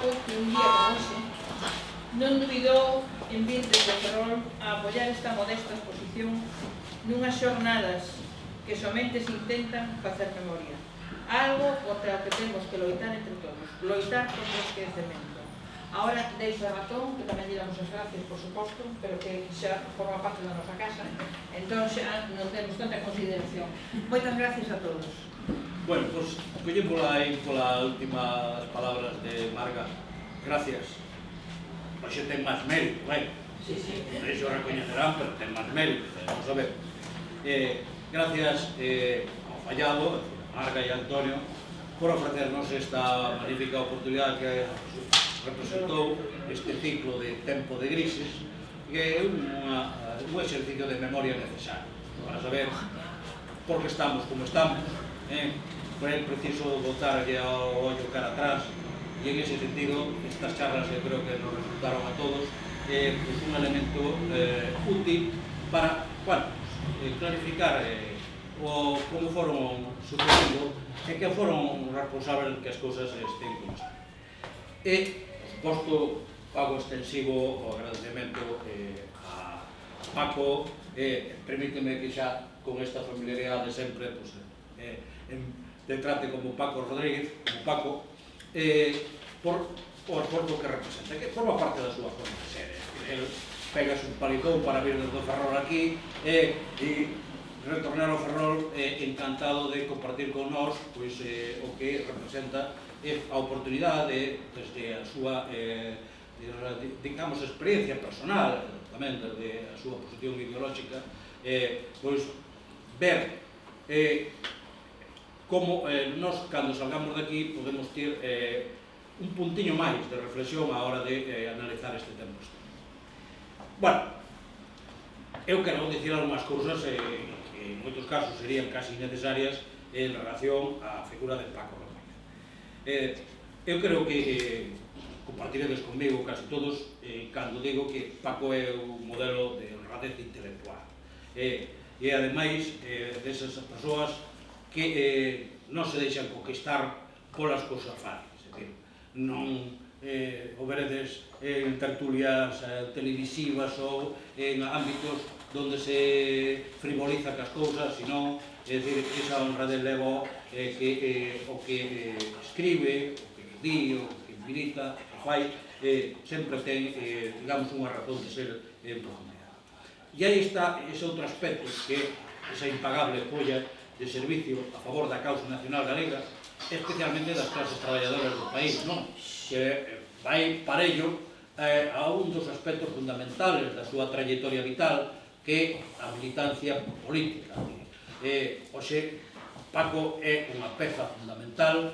Paco, que un día como ese non dubidou en vir desde Ferrol a apoiar esta modesta exposición nunhas xornadas que somente se intentan facer memoria. Algo contra o que temos que loitar entre todos, loitar contra o esquecemento. Ahora deixo a Ratón, que tamén lle damos as gracias, por suposto, pero que xa forma parte da nosa casa, entón xa non temos tanta consideración. Moitas gracias a todos. Bueno, pois collem pola última palabras de Marga. Gracias. Hoxe ten máis mérito, vai? Sí, sí. Iso recoñecerán, pero ten máis mérito. Vamos a ver. Gracias ao Fallado, Marga e Antonio, por ofrecernos esta magnífica oportunidade que representou este ciclo de Tempo de Grises, que é un exercicio de memoria necesario para saber por que estamos como estamos. Por é preciso botarlle ao ollo cara atrás, e en ese sentido estas charlas eu creo que nos resultaron a todos pues un elemento útil para clarificar como foron sucediendo e que foron responsables que as cousas estén como están. E, por suposto, pago extensivo o agradecemento a Paco, permíteme que xa con esta familiaridade sempre te trate como Paco Rodríguez, como Paco, por o esforzo que representa, que forma parte da súa forma de ser. El pegas un palitón para vir desde o Ferrol aquí e retornar ao Ferrol encantado de compartir con nós o que representa a oportunidade desde a súa digamos experiencia personal, tamén desde a súa posición ideolóxica, pois ver como nós, cando salgamos de aquí, podemos ter un puntiño máis de reflexión á hora de analizar este tempo histórico. Bueno, eu quero dicir algunhas cousas que en moitos casos serían casi innecesarias en relación á figura de Paco Rodríguez. Eu creo que compartiredes conmigo casi todos cando digo que Paco é un modelo de honradez intelectual e ademais desas persoas que non se deixan conquistar polas cousas fáciles, é dicir, non o veredes en tertulias televisivas ou en ámbitos donde se frivoliza cas cousas, senón, é dicir, esa honradez leva o que escribe, o que di, o que milita, o fai, sempre ten, digamos, unha razón de ser en profundidade. E aí está ese outro aspecto que é esa impagable folla de servicio a favor da causa nacional galega, especialmente das clases traballadoras do país, non? Que vai parello a un dos aspectos fundamentales da súa trayectoria vital, que é a militancia política. Hoxe, Paco é unha peza fundamental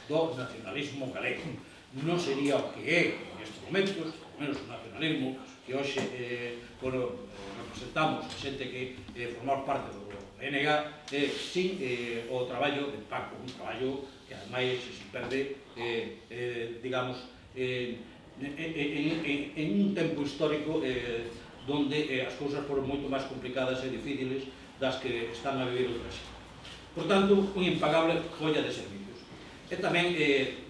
do nacionalismo galego. Non sería o que é nestes momentos, ao menos o nacionalismo que hoxe representamos xente que formamos parte do PNG, sin o traballo de Paco, un traballo que ademais se perde, digamos, en un tempo histórico donde as cousas foron moito máis complicadas e difíciles das que están a vivir outras. Por tanto, un impagable joia de servicios. E tamén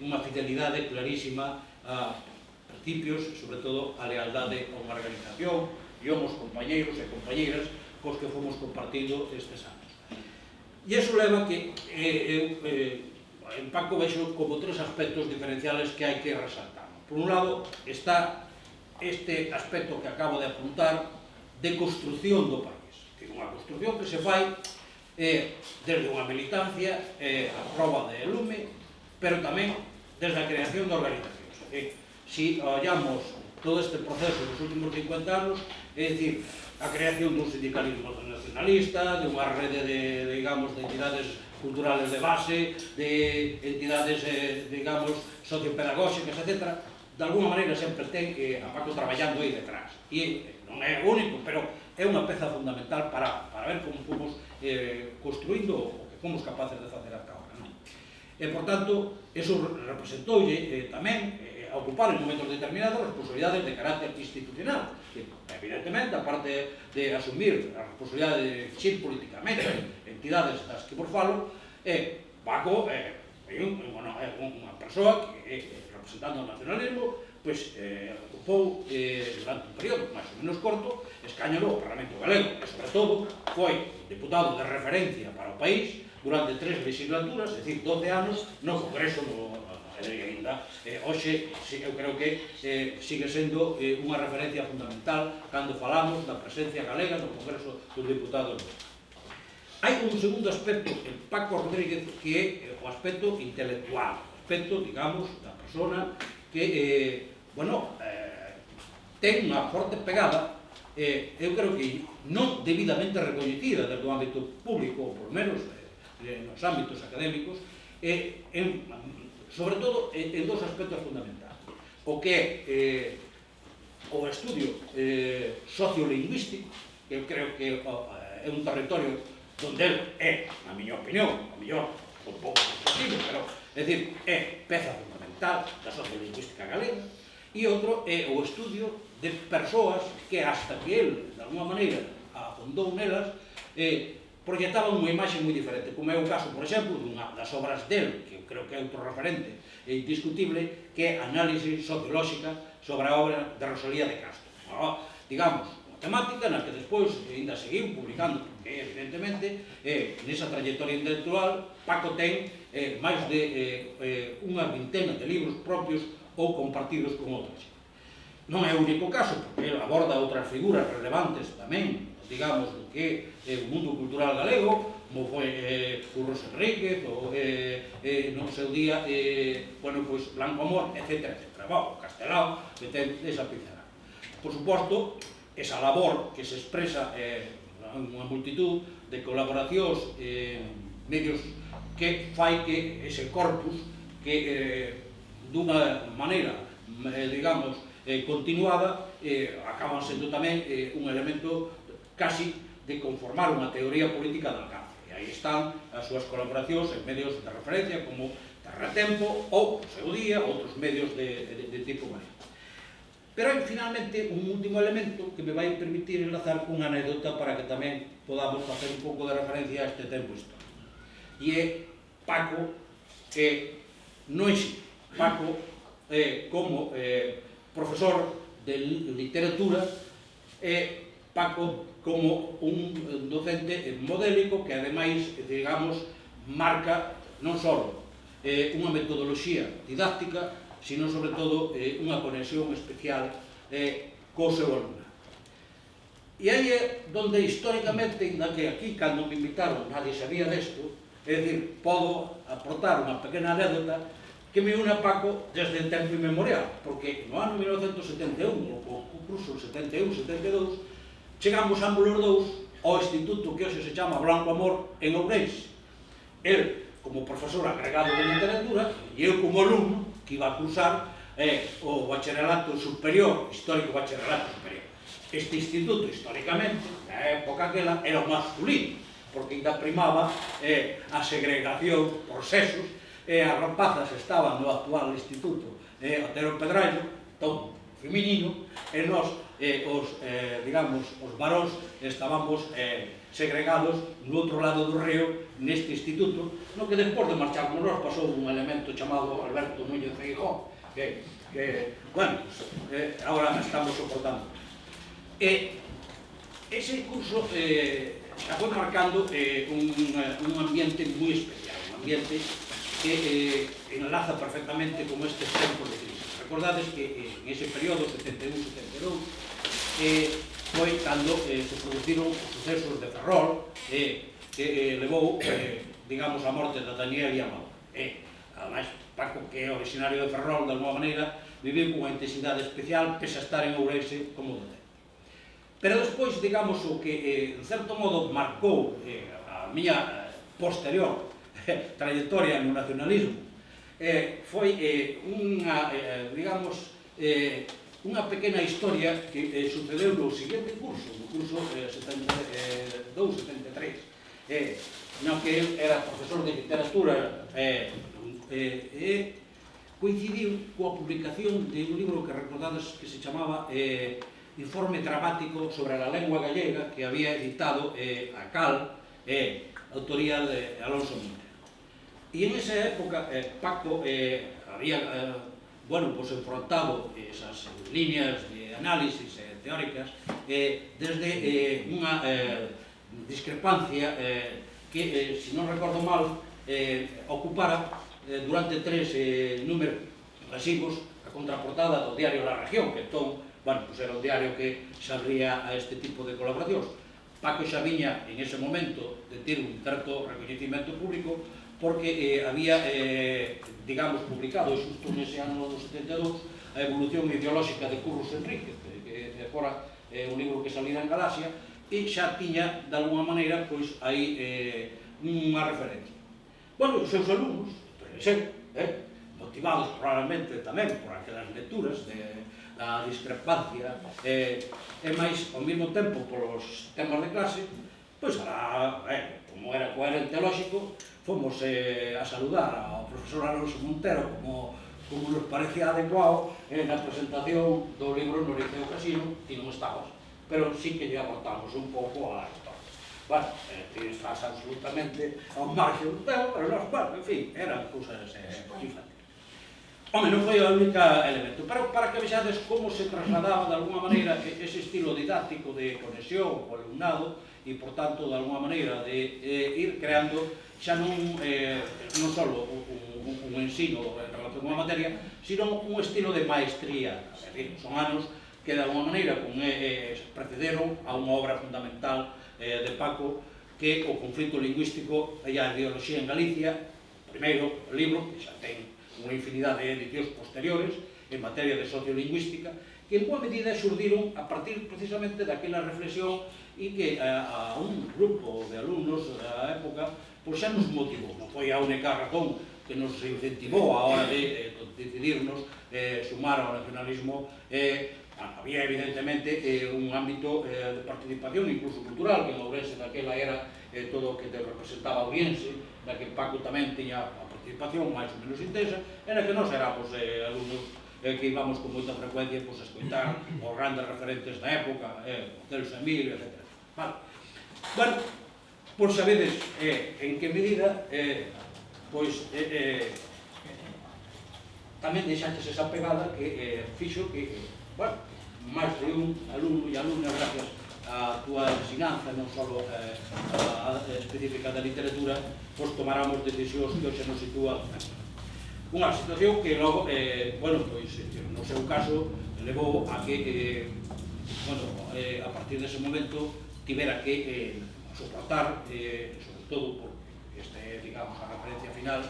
unha fidelidade clarísima a principios, sobre todo a lealdade a unha organización e aos compañeiros e compañeiras cos que fomos compartindo estes anos. E iso leva que en Paco vexo como tres aspectos diferenciales que hai que resaltar. Por un lado, está este aspecto que acabo de apuntar de construción do país. Unha construción que se fai desde unha militancia a prova de lume, pero tamén desde a creación de organizacións. Se ollamos todo este proceso dos últimos 50 anos, é dicir, a creación dun sindicalismo nacionalista, de unha rede de, digamos, de entidades culturales de base, de entidades, digamos, sociopedagóxicas, etc. De alguna maneira sempre ten a Paco traballando aí detrás. E non é o único, pero é unha peza fundamental para ver como fomos construindo o que fomos capaces de facer ata ahora. E, por tanto, eso representoulle tamén a ocupar en momentos determinados responsabilidades de carácter institucional. Evidentemente, aparte de asumir a responsabilidade de exigir políticamente entidades das que por falo, Paco é unha persoa que representando o nacionalismo, pois ocupou durante un período máis ou menos corto escaño no Parlamento Galego, e sobre todo foi deputado de referencia para o país durante 3 legislaturas, é dicir, 12 anos no Congreso e ainda hoxe eu creo que sigue sendo unha referencia fundamental cando falamos da presencia galega no Congreso dos Deputados. Hai un segundo aspecto en Paco Rodríguez que é o aspecto intelectual, o aspecto, digamos, da persona que, ten unha forte pegada, eu creo que non debidamente recoñecida desde o ámbito público, ou por menos nos ámbitos académicos, sobre todo en dos aspectos fundamentales. O que é o estudio sociolingüístico, que eu creo que é un territorio onde el é, na miña opinión, a mellor un pouco posible, pero é dicir, é peza fundamental da sociolingüística galega, e outro é o estudio de persoas que hasta que el, de alguma maneira, afondou nelas, proyectaban unha imaxe moi diferente, como é o caso, por exemplo, dunha das obras del, que eu creo que é outro referente indiscutible, que é a análise sociolóxica sobre a obra de Rosalía de Castro. Digamos, unha temática na que despois ainda seguiu publicando, porque evidentemente, nesa trayectoria intelectual, Paco ten máis de unha vintena de libros propios ou compartidos con outros. Non é o único caso, porque ele aborda outras figuras relevantes tamén, digamos, do que é o mundo cultural galego, como foi Curros Enríquez, ou no seu día, Blanco Amor, etc. O Castelao, que ten esa pincelada. Por suposto, esa labor que se expresa unha multitud de colaboracións, medios que fai que ese corpus, que dunha maneira, digamos, continuada, acaban sendo tamén un elemento casi de conformar unha teoría política de alcance. E aí están as súas colaboracións en medios de referencia como Terratempo ou, no seu día, outros medios de tipo marino. Pero hai, finalmente, un último elemento que me vai permitir enlazar cunha anécdota para que tamén podamos facer un pouco de referencia a este tempo histórico. E é Paco que non existe. Paco como profesor de literatura, Paco como un docente modélico que ademais, digamos, marca non só unha metodoloxía didáctica, sino sobre todo unha conexión especial co seu alumnado. E aí é donde históricamente, ainda que aquí, cando me invitaron, nadie sabía desto, é dicir, podo aportar unha pequena anécdota que me une a Paco desde el tempo inmemorial, porque no ano 1971, o curso 71-72, chegamos ambos os dous ao instituto que hoxe se chama Blanco Amor en Ourense. El como profesor agregado de literatura e eu como alumno que iba a cursar o bacharelato superior, histórico bacharelato superior. Este instituto, históricamente, na época aquela, era o masculino, porque ainda primaba a segregación por sexos, e as rapazas estaban no actual instituto Otero Pedrallo, todo feminino, e nós, os varóns, estábamos segregados no outro lado do río, neste instituto, no que despois de marcharmos nós pasou un elemento chamado Alberto Núñez Feijóo, que agora estamos soportando. Ese curso xa foi marcando un ambiente moi especial, un ambiente que enlaza perfectamente con estes tempos de crise. Recordades que en ese período, 71-72, foi cando se produciron os sucesos de Ferrol, que levou, digamos, a morte de Daniel e Amador. Ademais, Paco, que é originario de Ferrol, de alguma maneira, viviu con unha intensidade especial, pese a estar en Ourense como docente. Pero despois, digamos, o que, en certo modo, marcou a miña posterior trayectoria no nacionalismo foi unha, digamos, unha pequena historia que sucedeu no seguinte curso, no curso 72-73, no que ele era profesor de literatura e coincidiu coa publicación de un libro que recordades que se chamaba Informe dramático sobre a lengua gallega, que había editado a Cal, autoría de Alonso Montero. E en esa época Paco había enfrontado esas líneas de análisis teóricas desde unha discrepancia que, se non recordo mal, ocupara durante 3 números sucesivos a contraportada do diario La Región, que entón era un diario que se abría a este tipo de colaboracións. Paco xa viña en ese momento de ter un certo recoñecimento público porque había, digamos, publicado xusto nese ano do 72 a evolución ideolóxica de Curros Enríquez, que fora un libro que salira en Galaxia, e xa tiña, de alguma maneira, pois aí unha referencia. Os seus alumnos, motivados probablemente tamén por aquelas lecturas da discrepancia e máis, ao mesmo tempo, polos temas de clase, pois, como era coherente e lógico, fomos a saludar ao profesor Alonso Montero como nos parecía adecuado na presentación do libro no Liceo Casino, e non estabas, pero sí que lle aportamos un pouco a historia. Ti estás absolutamente ao margen do tema, pero nós, en fin, eran cousas infantiles. Home, non foi o único elemento, pero para que vexades como se trasladaba de alguma maneira ese estilo didáctico de conexión co alumnado e, por tanto, de alguma maneira de ir creando xa non só un ensino en relación con a materia, sino un estilo de maestría. Son anos que, de alguma maneira, precederon a unha obra fundamental de Paco, que o conflito lingüístico e a ideoloxía en Galicia, primeiro, o libro, que xa ten unha infinidade de edicións posteriores en materia de sociolingüística, que en boa medida xurdiron a partir precisamente daquela reflexión e que a un grupo de alumnos da época xa nos motivou. Non foi a única razón que nos incentivou a hora de decidirnos sumar ao nacionalismo. Había evidentemente un ámbito de participación, incluso cultural, que en Ourense daquela era todo o que te representaba Ourense, na que Paco tamén tiña a participación máis ou menos intensa, e na que nós éramos alumnos que íbamos con moita frecuencia a escoitar os grandes referentes da época, Celso Emilio, etc. Pois sabedes en que medida tamén deixaches esa pegada que fixo que máis de un alumno e alumna, gracias a túa ensinanza, non só específica da literatura, pois tomáramos decisións que hoxe nos sitúa unha situación que logo, no seu caso, levou a que, a partir dese momento, tivera que soportar, sobre todo por digamos, a referencia final,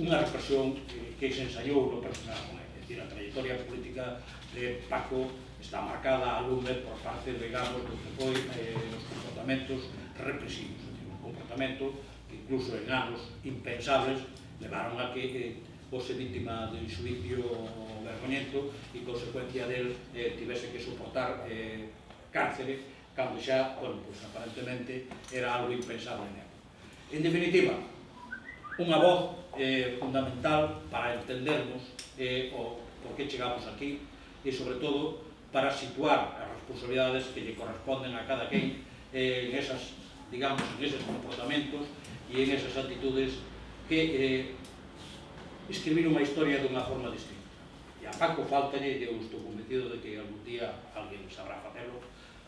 unha represión que se ensaiou no personal. É dicir, a trayectoria política de Paco está marcada a lume por parte, digamos, do que foi os comportamentos represivos. Un comportamento que incluso en anos impensables levaron a que fose víctima de un xuicio vergoñento e, consecuencia del, tivese que soportar cárcere, cando xa, aparentemente, era algo impensable nela. En definitiva, unha voz fundamental para entendernos por que chegamos aquí e, sobre todo, para situar as responsabilidades que lle corresponden a cada quen en esas, digamos, en esos comportamentos e en esas actitudes que escribir unha historia dunha forma distinta. E a Paco faltalle, eu estou convencido de que algún día alguén sabrá facelo,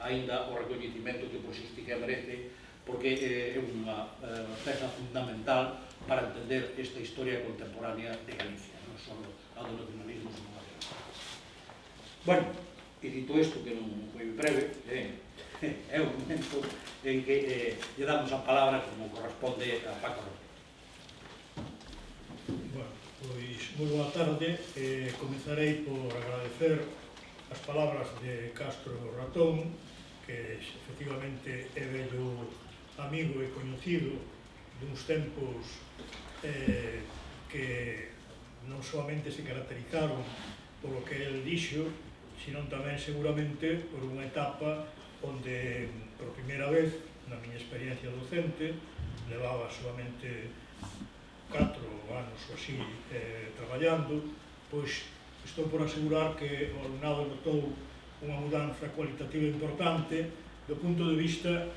aínda o recoñecimento que por xusticia merece, porque é unha peza fundamental para entender esta historia contemporánea de Galicia, non só a do nacionalismo, sino a de Bueno, e dito isto, que non foi breve, é o momento en que lle damos a palabra como corresponde a Paco Rodríguez. Bueno, pois, moi boa tarde. Comezarei por agradecer as palabras de Castro Ratón, que efectivamente é vello amigo e coñecido duns tempos que non solamente se caracterizaron polo que el dixo, sino tamén seguramente por unha etapa onde, por primeira vez, na miña experiencia docente, levaba solamente 4 anos ou así traballando, pois estou por asegurar que o alumnado notou unha mudanza cualitativa importante do punto de vista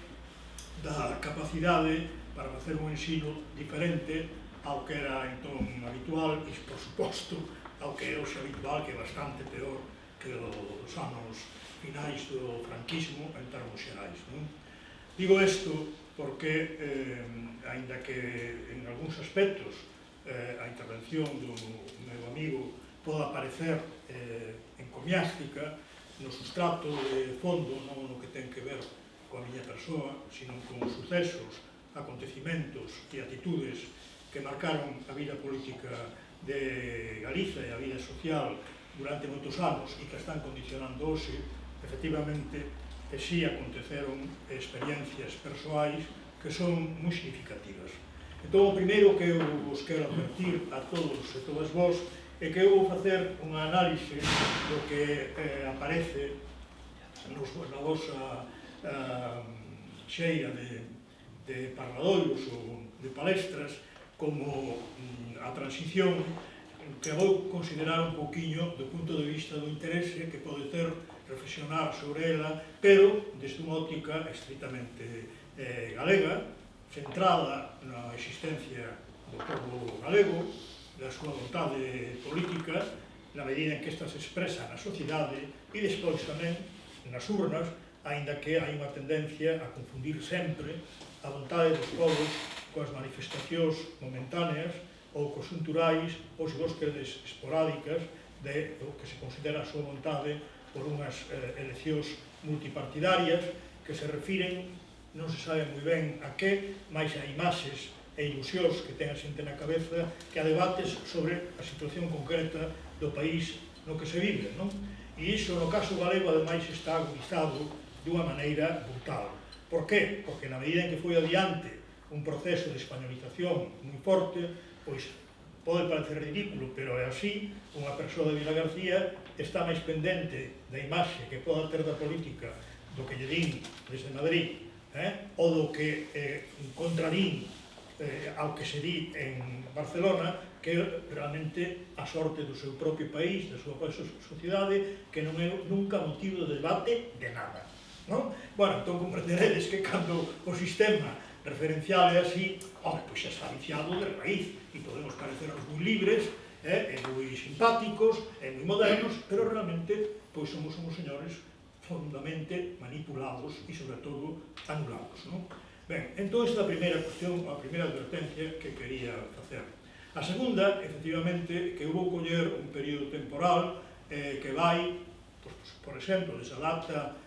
da capacidade para facer un ensino diferente ao que era entón habitual e, por suposto, ao que é hoxe habitual, que é bastante peor que os anos finais do franquismo en termos xerais. Digo isto porque, aínda que en algúns aspectos a intervención do meu amigo poda parecer encomiástica, no sustrato de fondo, non no que ten que ver coa miña persoa, sino con os sucesos, acontecimentos e actitudes que marcaron a vida política de Galiza e a vida social durante moitos anos e que están condicionando hoxe, efectivamente, si aconteceron experiencias persoais que son moi significativas. Entón, o primeiro que eu vos quero advertir a todos e todas vos é que eu vou facer unha análise do que aparece na vosa xeira de parladoiros ou de palestras como a transición, que vou considerar un pouquiño do punto de vista do interese que pode ter reflexionar sobre ela, pero desde unha óptica estritamente galega, centrada na existencia do povo galego, da súa vontade política, na medida en que esta se expresa na sociedade e despois tamén nas urnas, aínda que hai unha tendencia a confundir sempre a vontade dos povos coas manifestacións momentáneas ou conxunturais ou, se vos queredes, esporádicas de o que se considera a súa vontade por unhas eleccións multipartidarias que se refiren, non se sabe moi ben a que, máis a imaxes e ilusións que ten a xente na cabeza que a debates sobre a situación concreta do país no que se vive, non? E iso no caso galego ademais está agudizado dunha maneira brutal. Por qué? Porque na medida en que foi adiante un proceso de españolización moi forte, pois pode parecer ridículo, pero é así, unha persoa de Vila García está máis pendente da imaxe que poda ter da política do que lle din desde Madrid, ou do que contradín ao que se di en Barcelona, que é realmente a sorte do seu propio país, da súa propia sociedade, que non é nunca motivo de debate de nada. Bueno, entón comprenderedes que cando o sistema referencial é así, pois xa está viciado de raíz, e podemos parecernos moi libres, e moi simpáticos, e moi modernos, pero realmente pois somos uns señores profundamente manipulados e, sobre todo, anulados. Ben, entón, esta é a primeira cuestión, a primeira advertencia que quería facer. A segunda, efectivamente, que eu vou coller un período temporal que vai, por exemplo, desa data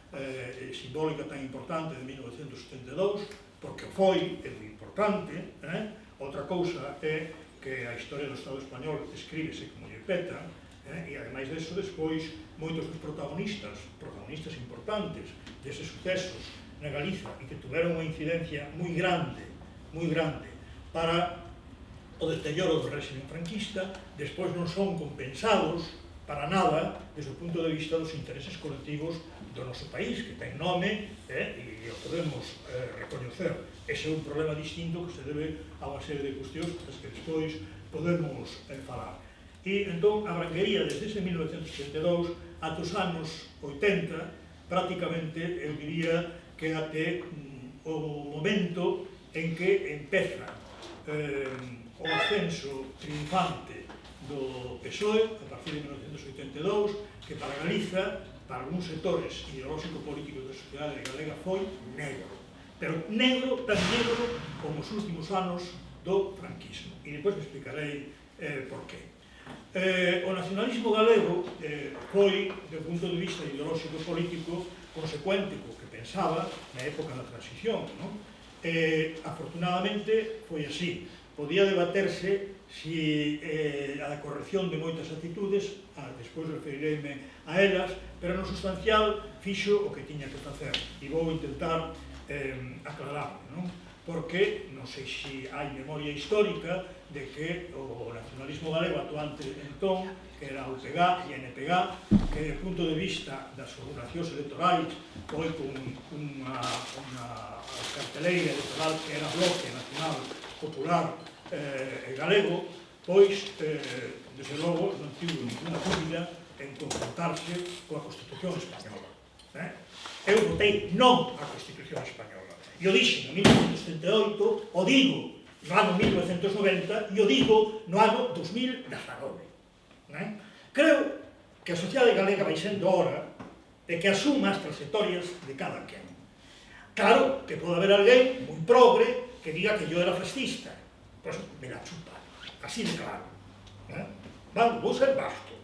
simbólica tan importante de 1972, porque foi, é moi importante. Outra cousa é que a historia do Estado español escríbese como lle peta, e, ademais deso, despois, moitos dos protagonistas importantes deses sucesos na Galiza e que tuveron unha incidencia moi grande para o deterioro do réxime franquista, despois non son compensados para nada desde o punto de vista dos intereses colectivos do noso país, que ten nome e o podemos recoñecer. Ese é un problema distinto que se debe a unha serie de cuestións que despois podemos falar. E entón abranguería desde ese 1982 ata os anos 80, prácticamente, eu diría que até o momento en que empeza o ascenso triunfante do PSOE, a partir de 1982, que para Galiza, para algúns sectores ideolóxico-políticos da sociedade galega, foi negro. Pero negro, tan negro como os últimos anos do franquismo. E depois me explicarei por qué. O nacionalismo galego foi, do punto de vista ideolóxico-político, consecuente co que pensaba na época da transición. Afortunadamente foi así. Podía debaterse si a corrección de moitas actitudes, despois referireime a elas, pero no sustancial fixo o que tiña que facer. E vou intentar aclararme, porque non sei se hai memoria histórica de que o nacionalismo galego actuante entón, que era o UPG e NPG, que do punto de vista das formulacións electorais foi con unha carteleira electoral que era Bloque Nacional Popular Galego, pois, desde logo, non tivo ninguna dúbida en confrontarse coa Constitución Española. Eu votei non á Constitución Española. E o dixen no 1978, o digo no ano 1990 e o digo no ano 2019. Creo que a sociedade galega vai sendo hora de que asuma as trayectorias de cada quen. Claro que pode haber alguén moi progre que diga que yo era fascista. Pois me la chupa, así de claro. Vou ser vasto.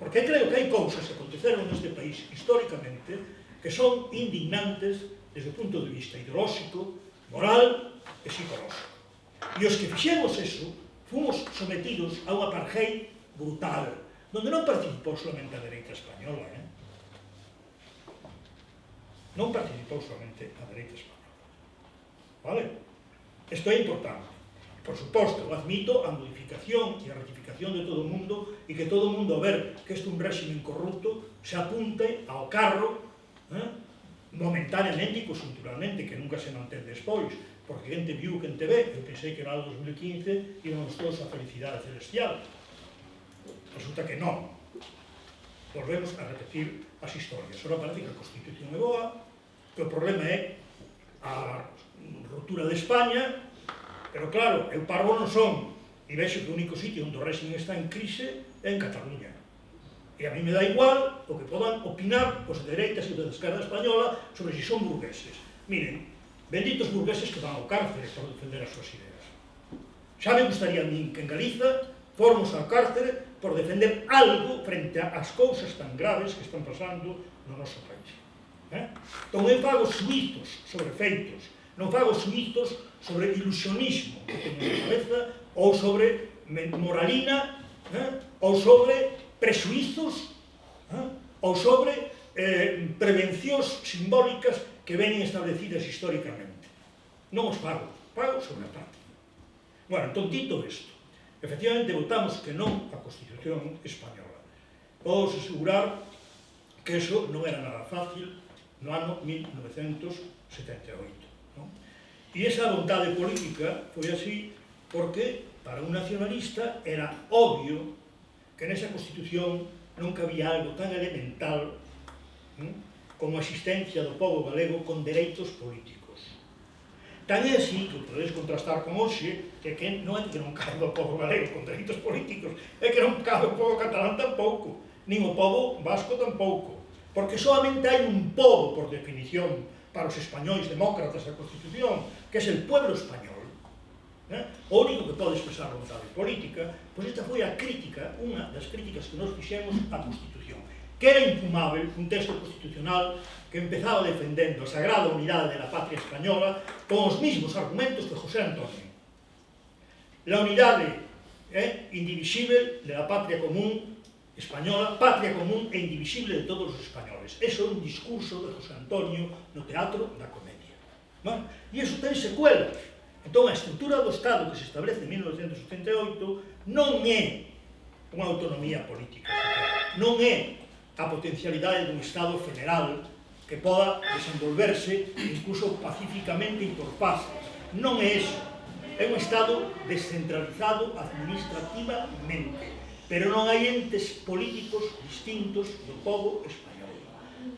Porque creo que hai cousas que aconteceron neste país históricamente que son indignantes desde o punto de vista ideolóxico, moral e psicolóxico. E os que fixemos eso fomos sometidos a un apartheid brutal, donde non participou solamente a dereita española, non participou solamente a dereita española. Vale? Isto é importante. Por suposto, admito a modificación e a rectificación de todo o mundo e que todo o mundo a ver que este é un régimen corrupto se apunte ao carro momentaneamente e conjunturalmente, que nunca se mantén despois, porque quen te viu, quen te ve. Eu pensei que no ano 2015 íbamos todos a felicidade celestial. Resulta que non. Volvemos a repetir as historias. Ahora parece que a Constitución é boa, que o problema é a ruptura de España, pero claro, eu parvo non son, e vexo que o único sitio onde o régimen está en crise é en Cataluña. E a mí me dá igual o que podan opinar os de dereitas e os de esquerda española sobre se son burgueses. Miren, benditos burgueses que van ao cárcere por defender as súas ideas. Xa me gustaría a min que en Galiza formos ao cárcere por defender algo frente ás cousas tan graves que están pasando no noso país. Entón eu fago suizos sobre feitos, non fago suizos sobre ilusionismo que teño na cabeza, ou sobre moralina, ou sobre presuizos, ou sobre prevencións simbólicas que venen establecidas históricamente. Non os fago, fago sobre a práctica. Bueno, entón, dito isto, efectivamente votamos que non a Constitución española. Podo asegurar que eso non era nada fácil no ano 1978. E esa vontade política foi así porque para un nacionalista era obvio que nesa Constitución non cabía algo tan elemental como a existencia do pobo galego con dereitos políticos. Tan é así que podedes contrastar con hoxe que non é que non cabe o pobo galego con dereitos políticos, é que non cabe o pobo catalán tampouco, nin o pobo vasco tampouco, porque solamente hai un pobo, por definición, para os españois demócratas da Constitución, que é o pueblo español. O único que pode expresar a vontade política, pois esta foi a crítica, unha das críticas que nos fixemos á Constitución, que era infumável un texto constitucional que empezaba defendendo a sagrada unidade de la patria española con os mismos argumentos que José Antonio. La unidade indivisible de la patria común española, patria común e indivisible de todos os españoles. Eso é un discurso de José Antonio no Teatro da Comedia. E iso ten secuelas. Entón, a estrutura do Estado que se establece en 1978 non é unha autonomía política, non é a potencialidade dun Estado federal que poda desenvolverse incluso pacíficamente e por fases. Non é eso. É un Estado descentralizado administrativamente, pero non hai entes políticos distintos do pobo español.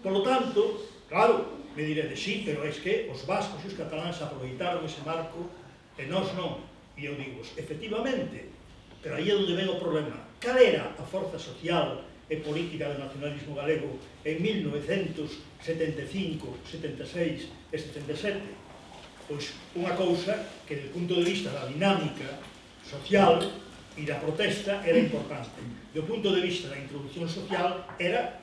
Por lo tanto, claro, me diredes, sí, pero é que os vascos e os cataláns aproveitaron ese marco e nós non. E eu digo, efectivamente, pero aí é onde ven o problema. Cal era a forza social e política do nacionalismo galego en 1975, 76 e 77? Pois unha cousa que, do punto de vista da dinámica social e da protesta, era importante. Do punto de vista da introducción social, era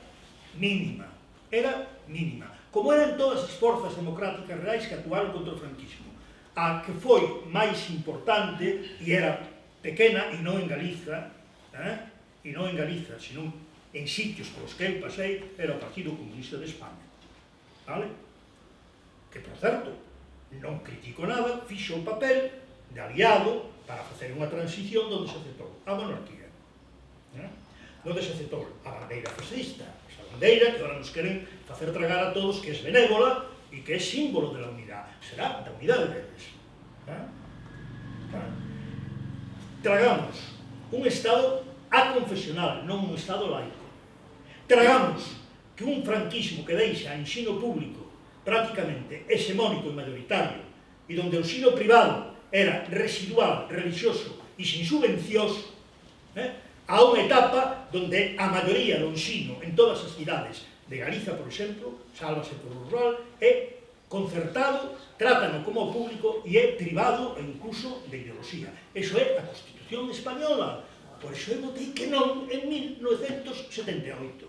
mínima. Era mínima. Como eran todas as forzas democráticas reais que actuaron contra o franquismo. A que foi máis importante, e era pequena, e non en Galiza, senón en sitios polos que eu pasei, era o Partido Comunista de España. Vale? Que, por certo, non critico nada, fixo o papel de aliado para facer unha transición onde se aceptou a monarquía. Onde se aceptou a bandeira fascista, esa bandeira que agora nos queren facer tragar a todos que é benévola e que é símbolo de la unidade. Será da unidade deles. Tragamos un Estado aconfesional, non un Estado laico. Tragamos que un franquismo que deixa a ensino público prácticamente hexemónico e mayoritario e donde o ensino privado era residual, religioso e sin subvencións, a unha etapa onde a maioría do ensino en todas as cidades de Galiza, por exemplo, sálvase por o rural, é concertado, trátano como público e é privado e incluso de ideoloxía. Eso é a Constitución española. Por iso eu votei que non en 1978.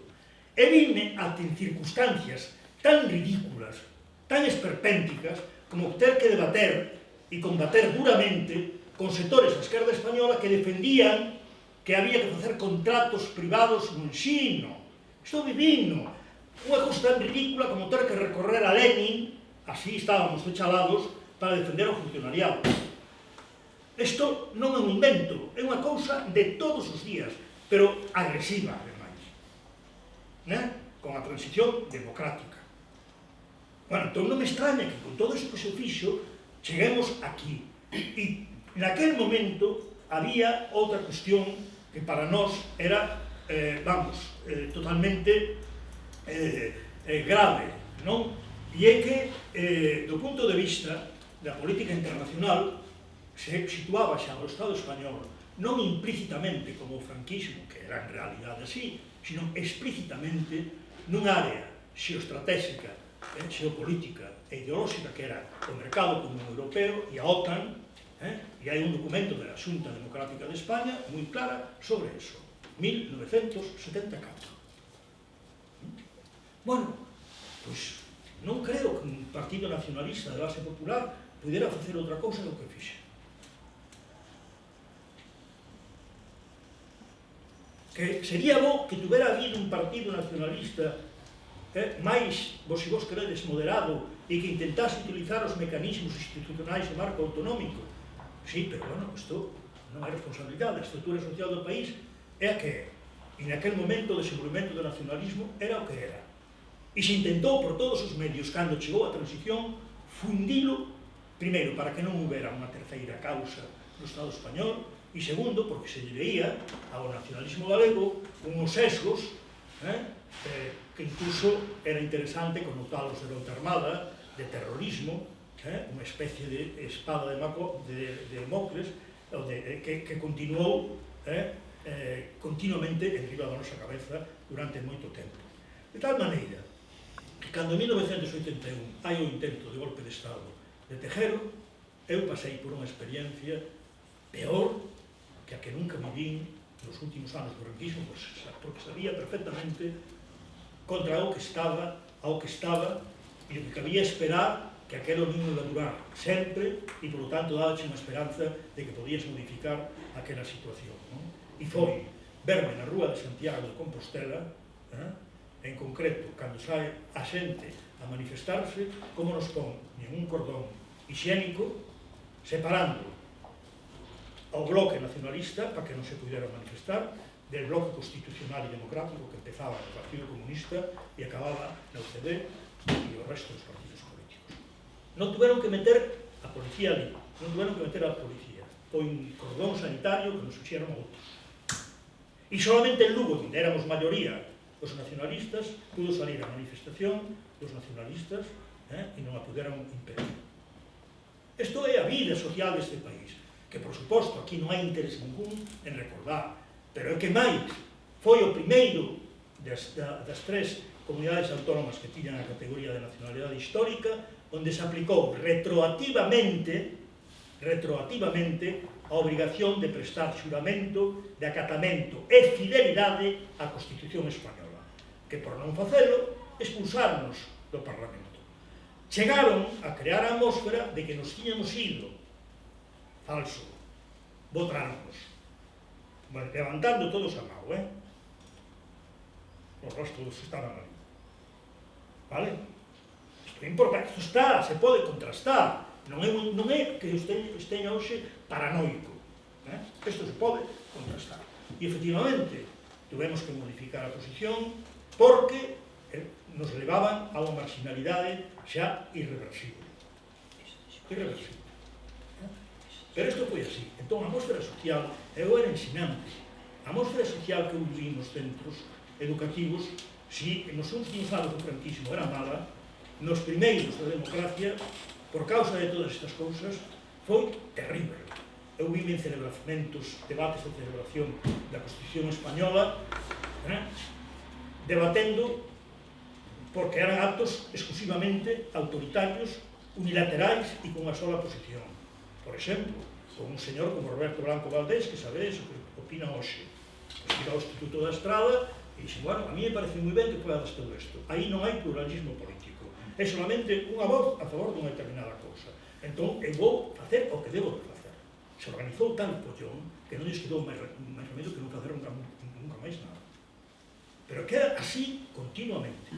E vime ante circunstancias tan ridículas, tan esperpénticas, como ter que debater e combater duramente con sectores da esquerda española que defendían que había que facer contratos privados no ensino. Estou vivindo unha cousa tan ridícula como ter que recorrer a Lenin, así estábamos chalados, para defender o funcionariado. Isto non é un invento, é unha cousa de todos os días, pero agresiva, ademais, con a transición democrática. Bueno, entón non me extraña que con todo iso que se fixo cheguemos aquí. E naquel momento había outra cuestión que para nós era, totalmente grave, non? E é que, do punto de vista da política internacional, se situaba xa o Estado español non implícitamente como o franquismo, que era en realidade así, sino explícitamente nunha área xeoestratégica, xeopolítica e ideolóxica que era o mercado común europeo e a OTAN, e hai un documento da Xunta Democrática de España moi clara sobre eso, 1974. Bueno, pois non creo que un partido nacionalista de base popular pudera facer outra cousa do que fixe. Que sería bo que tuvera habido un partido nacionalista máis, se vos queredes, moderado e que intentase utilizar os mecanismos institucionais do marco autonómico. Sí, pero, bueno, isto non é responsabilidade. A estrutura social do país é a que é. E naquel momento o desenvolvemento do nacionalismo era o que era. E se intentou por todos os medios, cando chegou a transición, fundilo, primeiro, para que non houbera unha terceira causa no Estado español, e segundo, porque se lle veía ao nacionalismo galego unhos sesgos que incluso era interesante connotalos de loita armada, de terrorismo, unha especie de espada de Democles que continuou continuamente enriba da nosa cabeza durante moito tempo. De tal maneira que cando en 1981 hai o intento de golpe de Estado de Tejero, eu pasei por unha experiencia peor que a que nunca vivín nos últimos anos do franquismo, porque sabía perfectamente contra o que estaba e o que cabía esperar que aquelo non iba a durar sempre e, polo tanto, dábache unha esperanza de que podías modificar aquela situación. E foi verme na rúa de Santiago de Compostela, en concreto, cando sae a xente a manifestarse, como nos pon en un cordón higiénico, separando ao bloque nacionalista para que non se pudera manifestar del bloque constitucional e democrático que empezaba no Partido Comunista e acababa na UCD e o resto dos partidos políticos. Non tuveron que meter a policía ali, non tuveron que meter a policía. Foi un cordón sanitario que nos fixeron outros. E solamente en Lugo, onde éramos maioría os nacionalistas, pudo salir a manifestación dos nacionalistas e non a puderon impedir. Isto é a vida social deste país, que, por suposto, aquí non hai interés ningún en recordar, pero é que máis foi o primeiro das tres comunidades autónomas que tiñan a categoría de nacionalidade histórica, onde se aplicou retroactivamente a obrigación de prestar xuramento de acatamento e fidelidade á Constitución española, que por non facelo expulsarnos do Parlamento. Chegaron a crear a atmósfera de que nos tiñamos ido. Falso. Votarnos. Bueno, levantando todos a mão, os rostros estaban ali. Vale? Isto é importante, isto está, se pode contrastar. Non é que esteña hoxe paranoico. Isto se pode contrastar. E, efectivamente, tuvemos que modificar a posición porque nos levaban a unha marginalidade xa irreversible. Irreversible. Pero isto foi así. Entón, a atmosfera social, eu era ensinante. A atmosfera social que eu viví nos centros educativos, si nos últimos anos do franquismo era mala, nos primeiros da democracia, por causa de todas estas cousas, foi terrible. eu vi en celebramentos, debates de celebración da Constitución Española, debatendo porque eran actos exclusivamente autoritarios, unilaterais e con unha sola posición. Por exemplo, con un señor como Roberto Blanco Valdés, que sabedes o que opina hoxe. Ir ao Instituto da Estrada e dixe, bueno, a mí me parece moi ben que podas todo isto. Aí non hai pluralismo político. É solamente unha voz a favor dunha determinada cousa. Entón, eu vou facer o que debo de facer. Se organizou tal pollón que non lles quedou máis remedio que non facer nunca máis nada. Pero queda así continuamente.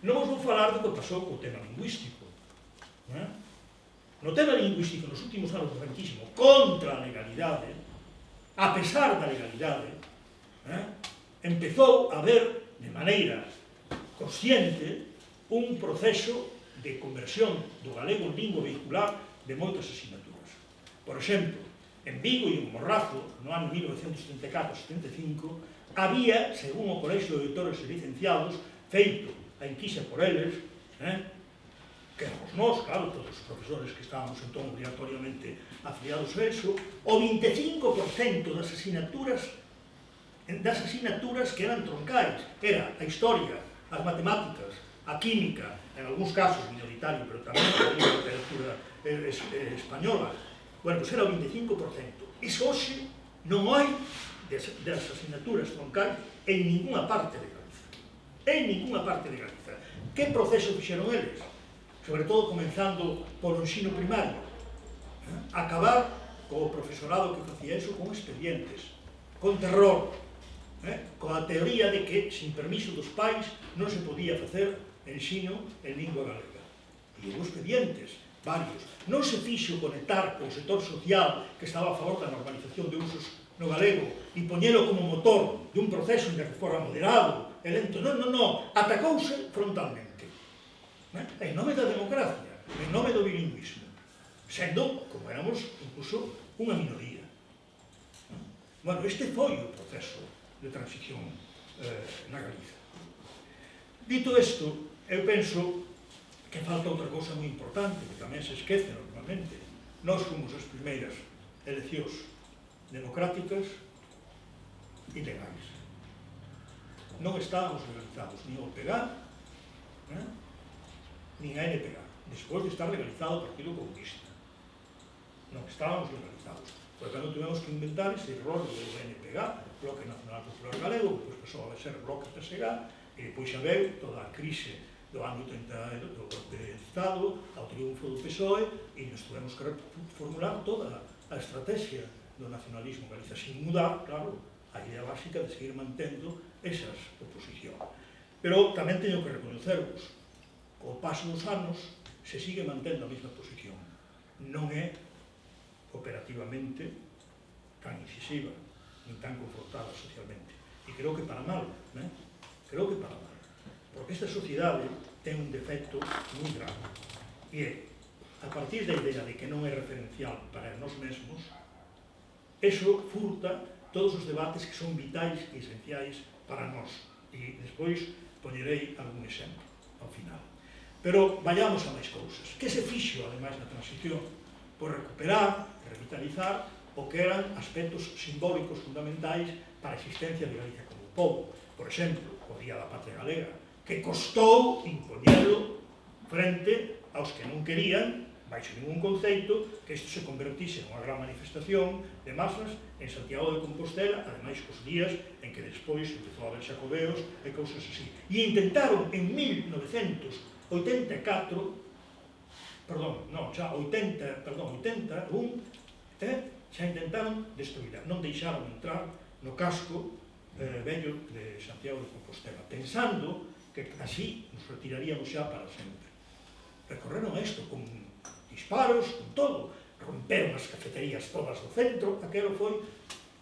Non vos vou falar do que pasou co tema lingüístico. No tema lingüístico, nos últimos anos do franquismo, contra a legalidade, a pesar da legalidade, empezou a haber, de maneira consciente, un proceso de conversión do galego en lingua vehicular de moitas asignaturas. Por exemplo, en Vigo e en Morrazo, no ano 1974-75, había, según o Colexio de Doutores e Licenciados, feito a enquisa por eles, que éramos nós, claro, todos os profesores que estábamos entón obligatoriamente afiliados a eso, o 25% das asignaturas que eran troncais. Era a historia, as matemáticas, a química, en algúns casos minoritario, pero tamén a literatura española. Bueno, pois era o 25%. Iso hoxe non hai das asignaturas troncais en ninguna parte de Galiza. En ninguna parte de Galiza. Que proceso fixeron eles? Sobre todo comenzando polo ensino primario. Acabar co profesorado que facía eso con expedientes, con terror, coa teoría de que, sin permiso dos pais, non se podía facer ensino en lingua galega. E houve expedientes, varios. Non se fixo conectar co sector social que estaba a favor da normalización de usos no galego e poñelo como motor dun proceso en que fora moderado e lento. Non. Atacouse frontalmente. En nome da democracia, en nome do bilingüismo, sendo, como éramos, incluso unha minoría. Bueno, este foi o proceso de transición na Galiza. Dito isto, eu penso que falta outra cousa moi importante, que tamén se esquece normalmente. Nós fomos as primeiras eleccións democráticas e legais. Non estábamos legalizados ni o PEGA, nin a NPA, despois de estar legalizado o Partido Comunista. Non estábamos legalizados. Por tanto, tuvemos que inventar ese error do NPA, Bloque Nacional Popular Galego, que depois pasou a ser Bloque PSG, e depois xa veu toda a crise do ano 80 do golpe de Estado, ao triunfo do PSOE, e nos tuvemos que reformular toda a estrategia do nacionalismo galiza, sin mudar, claro, a idea básica de seguir mantendo esas oposicións. Pero tamén teño que reconocervos, co paso dos anos se sigue mantendo a mesma posición. Non é operativamente tan incisiva, ni tan confrontada socialmente. E creo que para mal, creo que para mal. Porque esta sociedade ten un defecto moi grave. E é, a partir da idea de que non é referencial para nós mesmos, eso furta todos os debates que son vitais e esenciais para nós. E despois poñerei algún exemplo ao final. Pero vayamos a máis cousas. Que se fixo, ademais, na transición? Por recuperar, revitalizar o que eran aspectos simbólicos fundamentais para a existencia de Galicia como pobo. Por exemplo, o Día da Patria Galega, que costou impoñelo frente aos que non querían, baixo ningún conceito, que isto se convertise en unha gran manifestación de masas en Santiago de Compostela, ademais cos días en que despois empezou a haber xacobeos e cousas así. E intentaron en 1984, perdón, non, xa 81, xa intentaron destruirla, non deixaron entrar no casco vello de Santiago de Compostela, pensando que así nos retiraríamos xa para sempre. Recorreron isto con disparos, con todo, romperon as cafeterías todas do centro, aquelo foi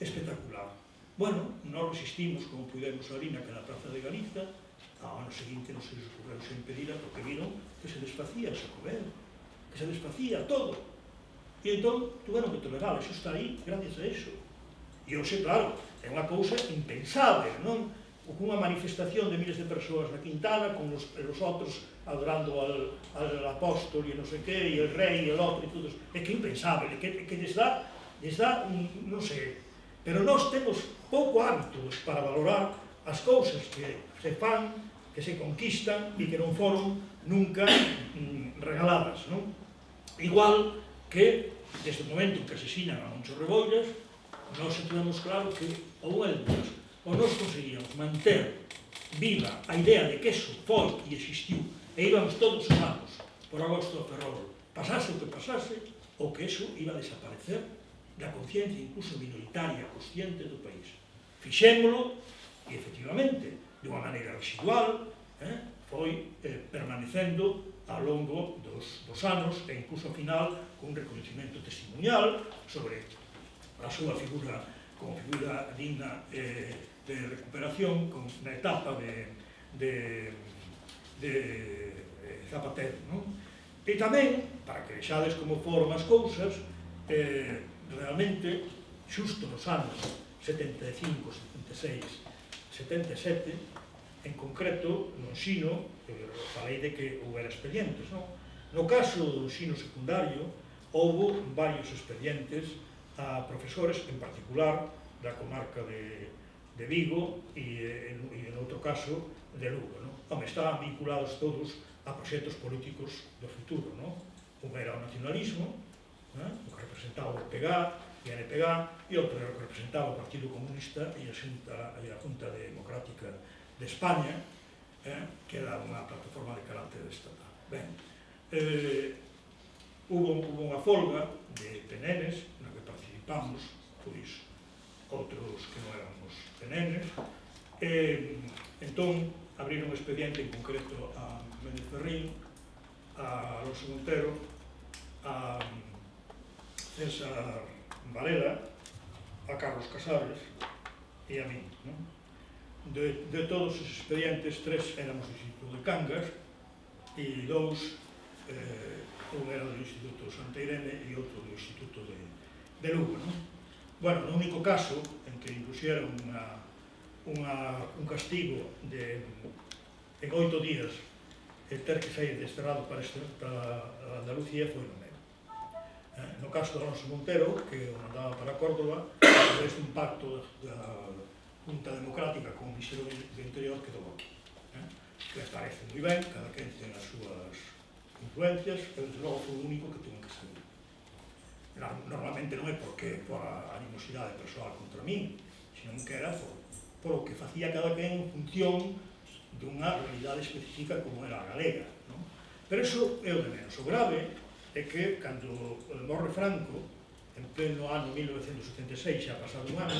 espectacular. Bueno, non resistimos como pudemos ali naquela praza de Galiza, ao ano seguinte non se les ocurreu se impedirla porque viron que se desfacía o Xacobeo, que se desfacía todo. E entón, tuveron que tolerar, eso está aí, gracias a eso. E hoxe, claro, é unha cousa impensável, non? Unha manifestación de miles de persoas na Quintana, con os outros adorando al apóstol e non sei que, e el rei e el outro e todo. É que impensável, é que lles dá lles dá, non sei, pero nós temos pouco hábito para valorar as cousas que se fan, que se conquistan e que non foron nunca regaladas, non? Igual que, desde o momento en que asesinan a Moncho Rebollas, nós temos claro que, ou nós conseguíamos manter viva a idea de que eso foi e existiu, e íbamos todos humanos por agosto do Ferrol, pasase o que pasase, ou que eso iba a desaparecer da conciencia incluso minoritaria, consciente do país. Fixémolo, e efectivamente, de unha maneira residual, foi permanecendo ao longo dos anos, e incluso ao final, con un reconhecimento testimonial sobre a súa figura como figura digna de recuperación na etapa de Zapatero, non? E tamén, para que vexades como foron as cousas, realmente, xusto nos anos 75, 76, 77, en concreto, no ensino, falei de que houbera expedientes, non? No caso do ensino secundario, houbo varios expedientes a profesores, en particular, da comarca de Vigo e, en outro caso, de Lugo, non? Home, estaban vinculados todos a proxectos políticos do futuro, non? Un era o nacionalismo, o que representaba o PG e a NPG, e outro era o que representaba o Partido Comunista e a Junta Democrática de España, que era unha plataforma de carácter estatal. Ben, hubo unha folga de PNNs na que participamos, pois, outros que non éramos PNNs, e entón abriron un expediente en concreto a Méndez Ferrín, a Alonso Montero, a César Varela, a Carlos Casares e a mí, non? De todos os expedientes, 3 éramos do Instituto de Cangas e 2, un era do Instituto Santa Irene e outro do Instituto de Lugo, non? Bueno, no único caso en que impuxeron un castigo en 8 días e ter que sair desterrado para Andalucía foi no meu. No caso de Alonso Montero, que o mandaba para Córdoba, a través dun pacto da Junta Democrática con o Ministerio do Interior, quedou aquí. Que parece moi ben, cada quen ten as súas influencias, pero desde logo foi o único que tuvo que salir. Normalmente non é porque por a animosidade persoal contra min, senón que era por o que facía cada quen en función dunha realidade específica como era a galega, non? Pero iso é o de menos. O grave é que, cando morre Franco, en pleno ano 1976, xa pasado un ano,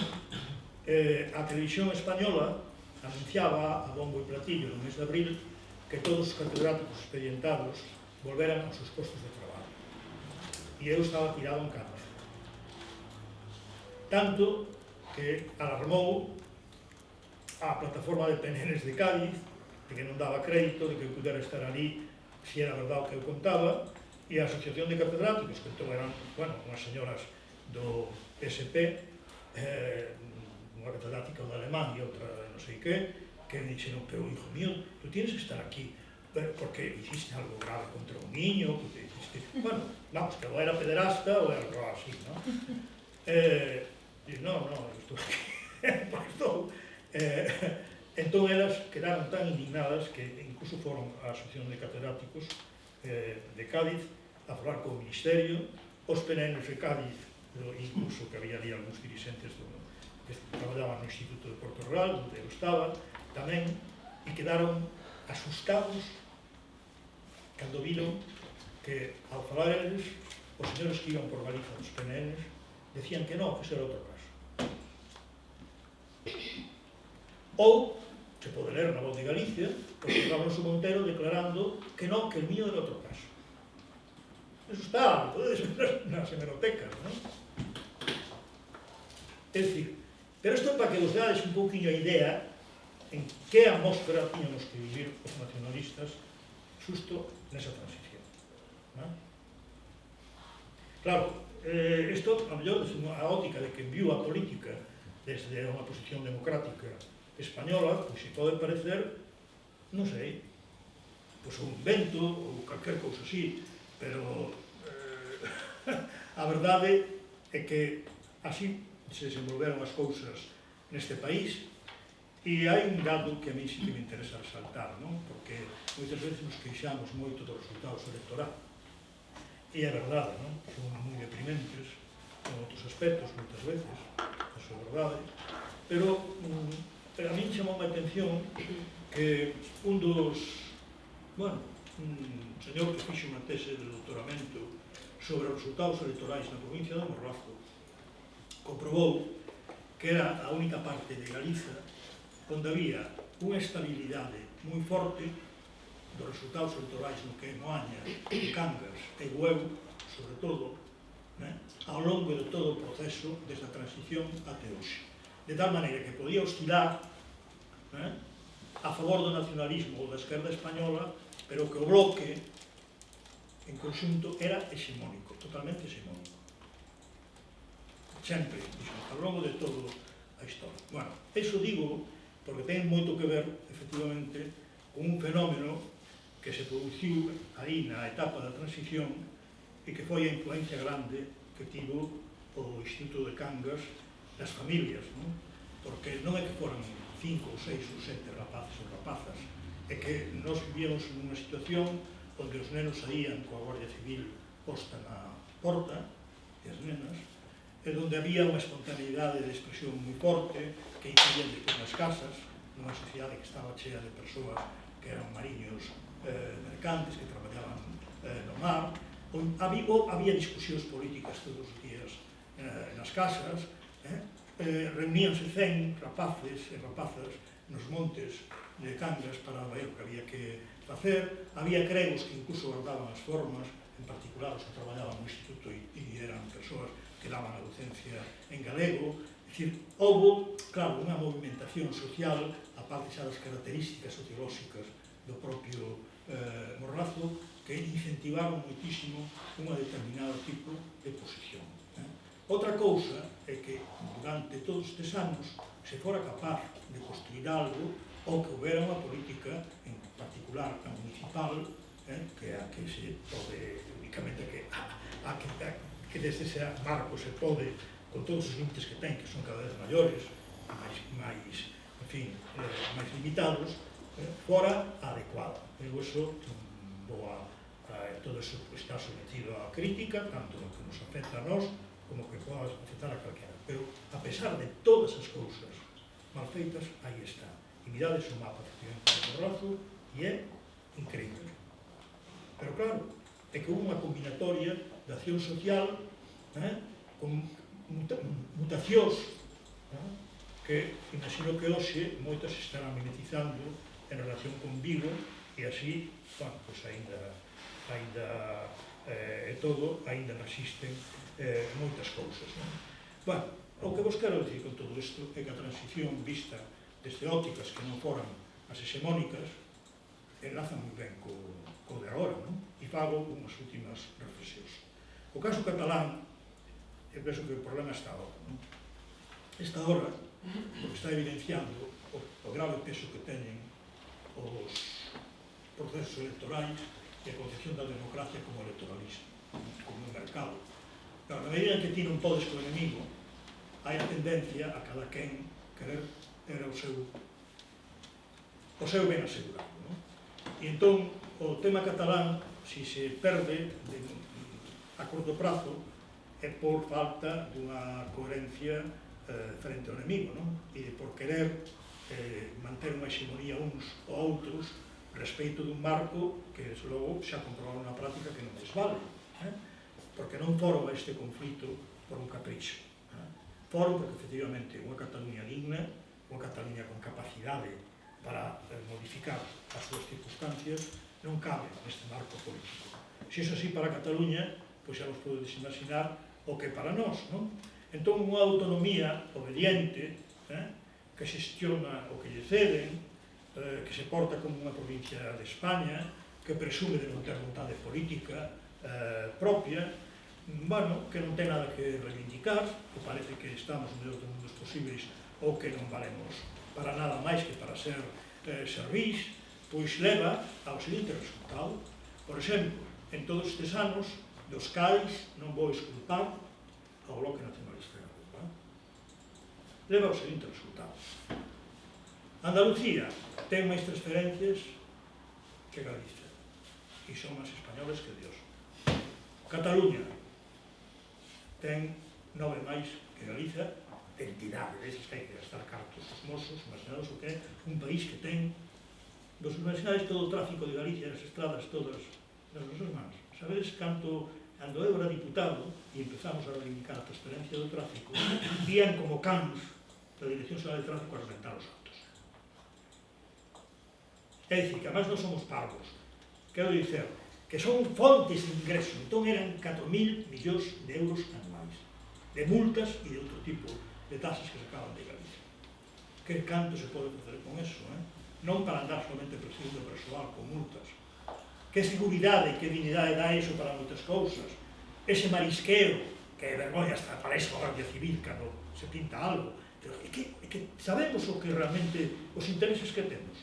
a televisión española anunciaba a bombo e platillo no mes de abril que todos os catedráticos expedientados volveran aos seus postos de traballo. E eu estaba tirado en cama. Tanto que alarmou a plataforma de PNNs de Cádiz, de que non daba crédito, de que eu pudera estar ali se era verdade o que eu contaba, e a Asociación de Catedráticos, que entón eran, bueno, unhas señoras do SP, unha catedrática de alemán e outra de non sei que me dixeron, pero hijo mío, tú tienes que estar aquí, porque hiciste algo grave contra un niño, porque hiciste... Bueno, vamos, que o era pederasta ou era algo así, non? No, estou aquí, porque estou... Entón elas quedaron tan indignadas que incluso foron a Asociación de Catedráticos de Cádiz a falar co Ministerio, os PNNs de Cádiz, incluso que había ali algúns dirigentes que traballaban no Instituto de Porto Real, onde eu estaba, tamén, e quedaron asustados cando viron que, ao falar eles, os señores que iban por Galiza dos PNNs decían que non, que ese era outro caso. Ou, se pode ler na Voz de Galicia, o señor Alonso Montero declarando que non, que el mío era outro caso. Eso está, podedes ver nas hemerotecas, non? É dicir, pero isto é para que vos dades un pouquinho a idea en que atmósfera tínhamos que vivir os nacionalistas xusto nesa transición. Claro, isto, a mellor, desde a óptica de que viu a política desde unha posición democrática española, pois se pode parecer, non sei, pois un invento ou calquer cousa así, pero a verdade e que así se desenvolveron as cousas neste país. E hai un dado que a mí sí que me interesa resaltar, non? Porque moitas veces nos queixamos moito dos resultados electorais. E é verdade, non? Son moi deprimentes en outros aspectos, moitas veces, eso é verdade. Pero a mí chamou a atención que un dos, bueno, un señor que fixo unha tese de doutoramento sobre os resultados electorais na provincia de Morrazo comprobou que era a única parte de Galiza onde había unha estabilidade moi forte dos resultados electorais no que é Moaña, Cangas e Bueu, sobre todo, ao longo de todo o proceso desde a transición até hoxe. De tal maneira que podía oscilar a favor do nacionalismo ou da esquerda española, pero que o bloque en conxunto era hexemónico, totalmente hexemónico. Sempre, ao longo de todo a historia. Bueno, iso digo porque ten moito que ver, efectivamente, con un fenómeno que se produciu aí na etapa da transición e que foi a influencia grande que tivo o Instituto de Cangas das familias, non? Porque non é que foran 5 ou 6 ou 7 rapaces ou rapazas, é que nós vivíamos nunha situación onde os nenos saían coa Guardia Civil posta na porta, e as nenas, e onde había unha espontaneidade de expresión moi forte, que incidían despois nas casas, nunha sociedade que estaba chea de persoas que eran mariños mercantes, que traballaban no mar. Había discusións políticas todos os días nas casas, reuníanse 100 rapaces e rapazas nos montes de Cangas para ver o que había que facer. Había cregos que incluso guardaban as formas, en particular os que traballaban no instituto e eran persoas que daban a docencia en galego. É dicir, houve, claro, unha movimentación social, a parte xa das características sociolóxicas do propio Morrazo, que incentivaron moitísimo unha determinado tipo de posición. Outra cousa é que durante todos estes anos se fora capaz de construir algo ou que houbera unha política, en particular a municipal, que é a que se pode, únicamente que desde ese marco se pode, con todos os límites que ten, que son cada vez maiores, máis limitados, fora adecuada. Pero iso todo iso está sometido a crítica, tanto no que nos afecta a nós, como que poda afectar a calquera. Pero, a pesar de todas as cousas mal feitas, aí está. E mirades o mapa que tivemos no Morrazo e é increíble. Pero claro, é que houve unha combinatoria de acción social con mutacións que imagino que hoxe moitas estarán mimetizando en relación con Vigo e así, bueno, pois ainda resisten moitas cousas. Bueno, o que vos quero dicir con todo isto é que a transición vista desde ópticas que non foran as hexemónicas enlaza moi ben co de agora, non? E fago unhas últimas reflexións. O caso catalán, eu penso que o problema está agora, non? Está agora porque está evidenciando o grave peso que teñen os procesos electorais e a concepción da democracia como electoralismo, como un mercado. Pero, na medida en que ti non podes co enemigo, hai a tendencia a cada quen querer ter o seu ben asegurado, non? E entón, o tema catalán, se se perde a corto prazo, é por falta dunha coherencia frente ao enemigo, non? E por querer manter unha hexemonía uns ou outros respecto dun marco que, desde logo, xa comprobaron na práctica que non desvale, porque non foron este conflito por un capricho. Foron porque, efectivamente, unha Cataluña digna, unha Cataluña con capacidade para modificar as súas circunstancias, non cabe neste marco político. Se iso así para Cataluña, pois xa vos podedes imaginar o que para nós, non? Entón, unha autonomía obediente, que xestiona o que lle ceden, que se porta como unha provincia de España, que presume de non ter vontade política propia, bueno, que non ten nada que reivindicar, que parece que estamos no mellor dos mundos posibles ou que non valemos para nada máis que para ser servís, pois leva ao seguinte resultado. Por exemplo, en todos estes anos, dos cais non vou esculpar ao Bloque Nacionalista Galego. Leva o seguinte resultado. Andalucía ten máis transferencias que Galicia, e son máis españoles que Dios. Cataluña ten 9 máis que Galicia, de entidade, desas que hai que gastar cartos dos mozos, imaginados o que é un país que ten dos universidades todo o tráfico de Galicia, as estradas todas nas nosas mans. Sabedes canto, cando eu era diputado e empezamos a reivindicar a transferencia do tráfico, vían como cans da Dirección Xeral de Tráfico a reventar os autos. É dicir, que además non somos parvos. Quero dizer que son fontes de ingreso. Entón eran 4.000 millóns de euros anuais, de multas e de outro tipo de tasas que se acaban de Galicia. Que canto se pode facer con eso, non para andar solamente perseguindo persoal con multas. Que seguridade e que dignidade dá iso para moitas cousas. Ese marisqueo, que é vergoña hasta parece a Guardia Civil cando se pinta algo. Pero é que sabemos o que realmente os intereses que temos.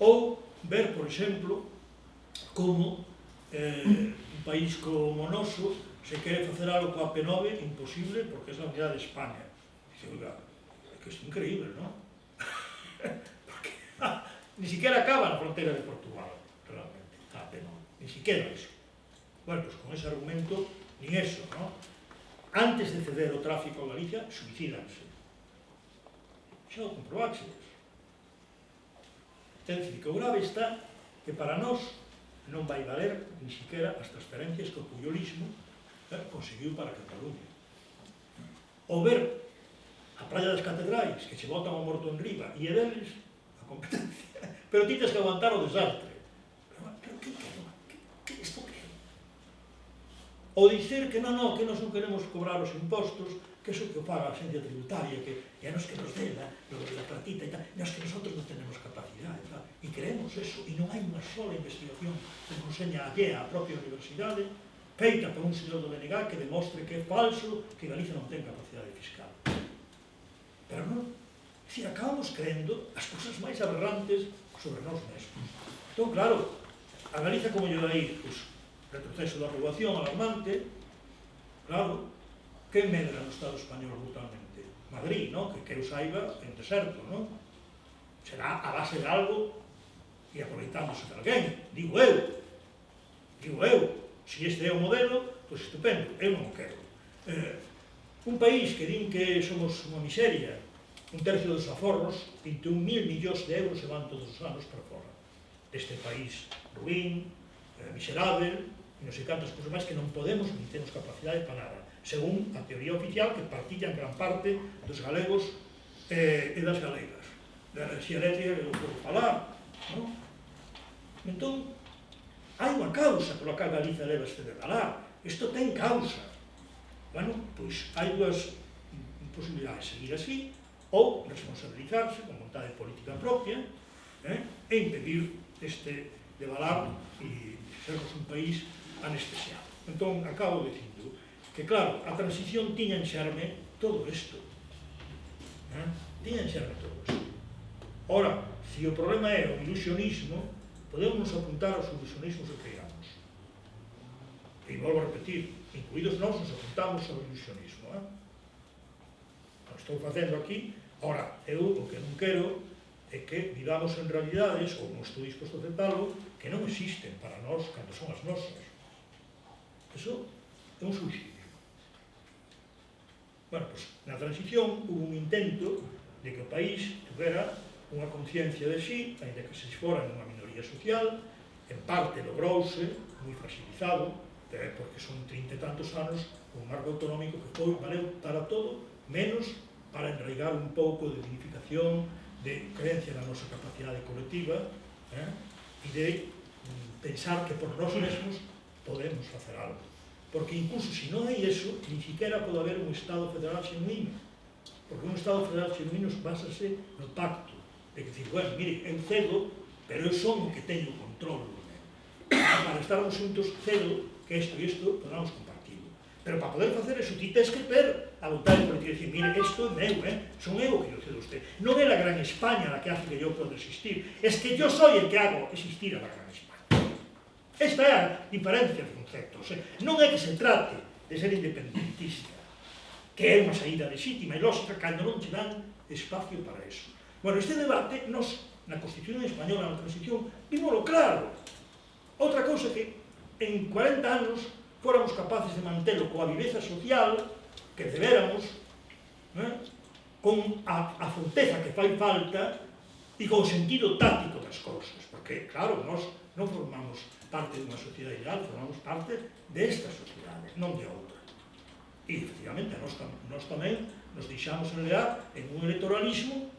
Ou ver, por exemplo, como un país como o noso se quere facer algo coa P9 imposible porque é a unidade de España. Dice, oiga, é que isto é increíble, non? Porque ni siquiera acaba na fronteira de Portugal, realmente, a P9. Ni siquiera eso. Bueno, pues con ese argumento, ni eso, non? Antes de ceder o tráfico a Galicia, suicídanse. Xa o comprobaxedes. É dicir, que o grave está que para nós non vai valer ni siquiera as transferencias que o puyolismo conseguiu para Cataluña. Ou ver a Praia das Catedrais, que se botan o morto en riba, e é deles a competencia. Pero ti tens que aguantar o desastre. Pero que isto que é? Ou dicer que non, que nós non queremos cobrar os impostos, que eso que o paga a xencia tributaria, que é nos que nos dé la platita e tal, nos que nosotros non tenemos capacidade, e queremos eso, e non hai unha sola investigación que nos enseña allea a propia universidade, feita por un señor do BNG que demostre que é falso que Galicia non ten capacidade fiscal. Pero non, é dicir, acabamos creendo as cousas máis aberrantes sobre nós mesmos. Entón, claro, a Galicia como lle vai, pues, retroceso da poboación alarmante, claro, que medra no Estado español brutalmente? Madrid, non? Que eu saiba, é un deserto, non? Será a base de algo e aproveitándose de alguén. Digo eu. Se este é o modelo, pois estupendo, eu non o quero. Un país que din que somos unha miseria, un tercio dos aforros, 21.000 millóns de euros se van todos os anos para fora. Deste país ruín, miserável, e non sei cantas cousas máis que non podemos ni temos capacidade para nada, según a teoría oficial que partillan gran parte dos galegos e das galegas. Da enerxía eléctrica que non podo falar, non? Entón, hai unha causa pola que Galicia leva este regalar. Isto ten causa. Bueno, pois hai dúas posibilidades, seguir así, ou responsabilizarse con vontade política propia e impedir este devalar e sermos un país anestesiado. Entón, acabo dicindo que, claro, a transición tiña en xerme todo isto. Tiña en xerme todo isto. Ora, se o problema é o ilusionismo, podemos apuntar aos ilusionismos que queiramos. E volvo a repetir, incluídos nós nos apuntamos ao ilusionismo. O estou facendo aquí. Ora, eu o que non quero é que vivamos en realidades, ou non estou disposto a aceptalo, que non existen para nós cando son as nosas. Eso é un suicidio. Bueno, pues, na transición hubo un intento de que o país tuvera unha conciencia de sí, ainda que se fora nunha minoría social, en parte logrouse, moi fragilizado, porque son 30 e tantos anos un marco autonómico que foi, valeu para todo, menos para enraigar un pouco de dignificación, de creencia na nosa capacidade colectiva, e de pensar que por nós mesmos podemos facer algo. Porque incluso se non hai eso, ni siquiera pode haber un Estado federal xenuíno. Porque un Estado federal xenuíno basase no pacto. De que dicir, bueno, mire, eu cedo, pero eu son o que teño control. Para estarmos juntos, cedo, que isto e isto podamos compartirlo. Pero para poder facer eso, ti tens que ter a vontade política de dicir, mire, isto é meu, son eu o que yo cedo a usted. Non é la Gran España la que hace que yo pueda existir, es que yo soy el que hago existir a la Gran España. Esta é a diferencia de conceptos. Non é que se trate de ser independentista, que é unha saída legítima e lógica cando non che dan espacio para eso. Bueno, este debate, nos, na Constitución española, na Constitución, vimoslo claro. Outra cousa que en 40 anos fóramos capaces de mantelo coa viveza social que deberamos, con a forteza que fai falta e con o sentido táctico das cousas, porque, claro, nós non formamos parte dunha sociedade ideal, formamos parte desta sociedade, non de outra. E, efectivamente, nós tamén nos deixamos enlear en un electoralismo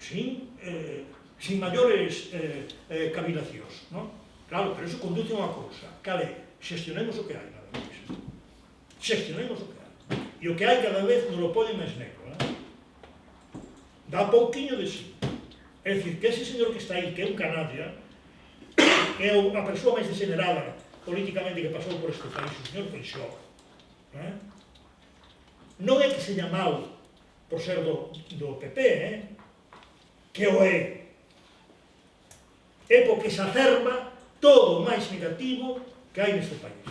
sin maiores cavilacións, non? Claro, pero iso conduce a unha cousa, cale, xestionemos o que hai, nada máis. Xestionemos o que hai. E o que hai cada vez nos lo ponen máis negro, dá pouquiño de sí. É dicir, que ese señor que está aí, que é un canalla, é a persoa máis degenerada políticamente que pasou por este país, o señor Feixóo, non é que se llamau por ser do PP, que o é porque se acerba todo o máis negativo que hai neste país.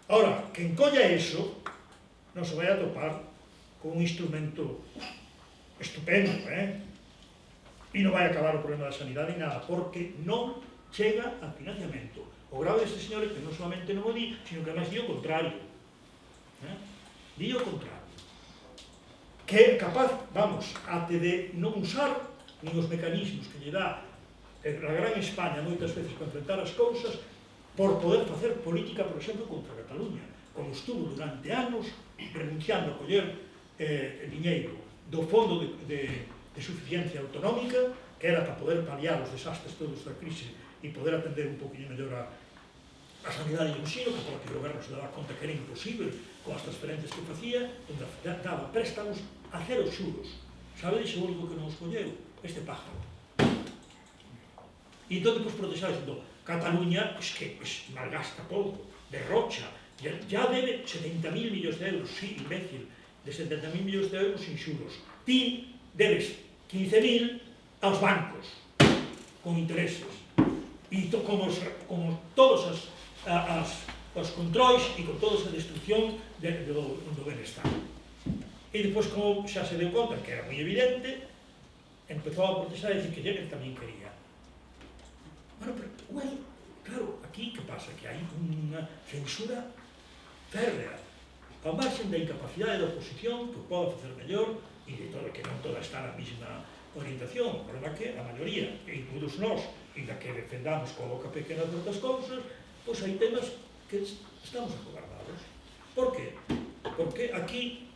Ahora, quen colla eso non se vai a topar con un instrumento estupendo, e non vai acabar o problema da sanidade ni nada, porque non chega a financiamento. O grave deste señor é que non solamente non o di, sino que máis di o contrario. Di o contrario. Que é capaz, vamos, até de non usar nin os mecanismos que lle dá a gran España moitas veces para enfrentar as cousas por poder facer política, por exemplo, contra Cataluña, como estuvo durante anos renunciando a coller diñeiro do Fondo de Suficiencia Autonómica, que era para poder paliar os desastres todos da crise e poder atender un poquinho mellor a sanidade e o ensino, que porque o goberno se daba conta que era imposible con as transferencias que facía, onde daba préstamos a cero xuros. Sabedes o único que non os colleu? Este pájaro. E entón, depois protestar dicindo, Cataluña, que malgasta todo, derrocha, ya debe 70.000 millóns de euros, sí, imbécil, de 70.000 millóns de euros sin xuros. Ti debes 15.000 aos bancos, con intereses. E como todos os controis e con toda esa destrucción do benestar. E depois, como xa se deu conta, que era moi evidente, empezou a protestar e dicir que ele tamén quería. Bueno, pero, claro, aquí que pasa? Que hai unha censura férrea, ao marxen da incapacidade da oposición, que pode facer mellor, e de todo, que non toda está na mesma orientación. O problema é que a maioría, e includos nós, e da que defendamos con boca pequena todas as cousas, pois hai temas que estamos acobardados. Por qué? Porque aquí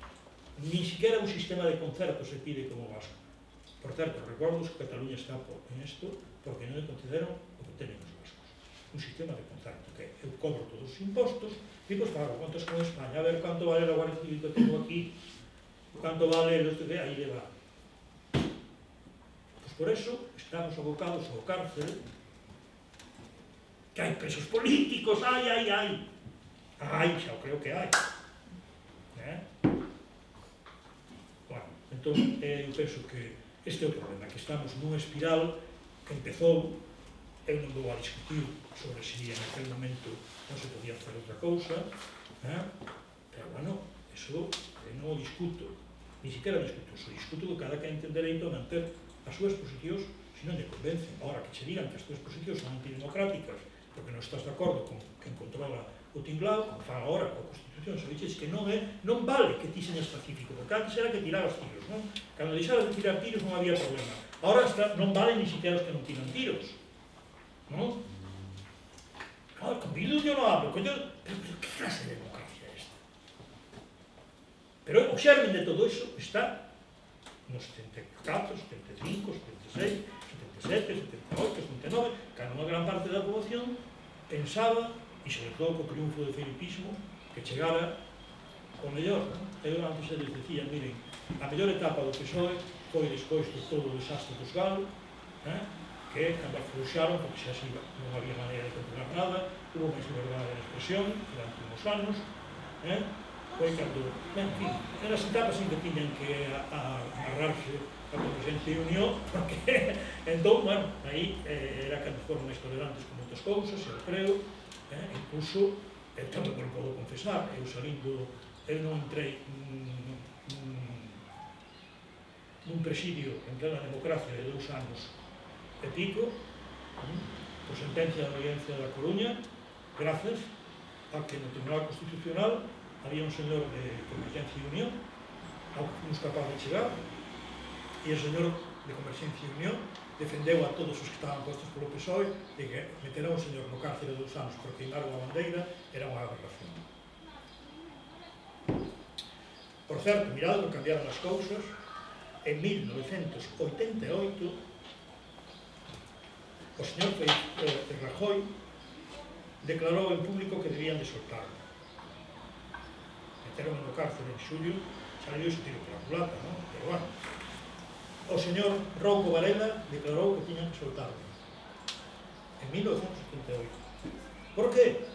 ni siquiera un sistema de concerto se pide como vasco. Por certo, recordo que Cataluña está en isto porque non le consideran o que tenen os vascos. Un sistema de concerto que eu cobro todos os impostos e pois pago contas con España, a ver canto vale a Guardia Civil que tengo aquí, canto vale o que aí le va. Pois por eso estamos abocados ao cárcel, que hai presos políticos, hai, xa o creo que hai. Bueno, entón, eu penso que este é o problema, que estamos nunha espiral que empezou, eu non vou a discutir sobre se en aquel momento non se podía facer outra cousa, pero, bueno, eso non o discuto, ni siquiera discuto, discuto que cada quen ten dereito a manter as súas posicións se non lle convencen. Ahora, que se digan que as túas posicións son antidemocráticas porque non estás de acordo con quen controla o tinglao, como fan agora coa Constitución, se dices que non vale que ti señas pacífico, porque antes era que tirabas tiros, non? Cando deixabas de tirar tiros non había problema. Ahora non vale ni siquiera os que non tiran tiros, non? Claro, con Bildu yo non hablo, pero que clase de democracia é esta? Pero o xermen de todo iso está nos 74, 75, 76, 77, 78, 79, cando unha gran parte da población pensaba, e sobre todo co triunfo do filipismo, que chegara o mellor. Eu antes eles decían, miren, a mellor etapa do PSOE foi despois de todo o desastre dos galos, que cando afrouxaron, porque xa non había maneira de controlar nada, hubo máis liberdade de expresión durante uns anos, foi cando, en fin, eran as etapas en que tiñan que agarrarse a Convergencia e Unión, porque, entón, bueno, aí era cando foron máis tolerantes con moitas cousas, eu creo, incluso eu tanto que non podo confesar, eu salindo, eu non entrei nun presidio en plena democracia de 2 anos e pico, por sentencia da Audiencia da Coruña, grazas a que no Tribunal Constitucional había un señor de Convergencia e Unión, ao que fomos capaz de chegar, e o señor de Convergencia e Unión defendeu a todos os que estaban postos polo PSOE de que meter a un señor no cárcere 2 anos por queimar unha bandeira era unha aberración. Por certo, mirado que cambiaron as cousas, en 1988 o señor Rajoy declarou en público que debían de soltarlo. Meteron no cárcere en xullo, saliu ese tiro pola culata, non? Pero bueno, o señor Rouco Varela declarou que tiñan que soltarlo en 1978. Por qué?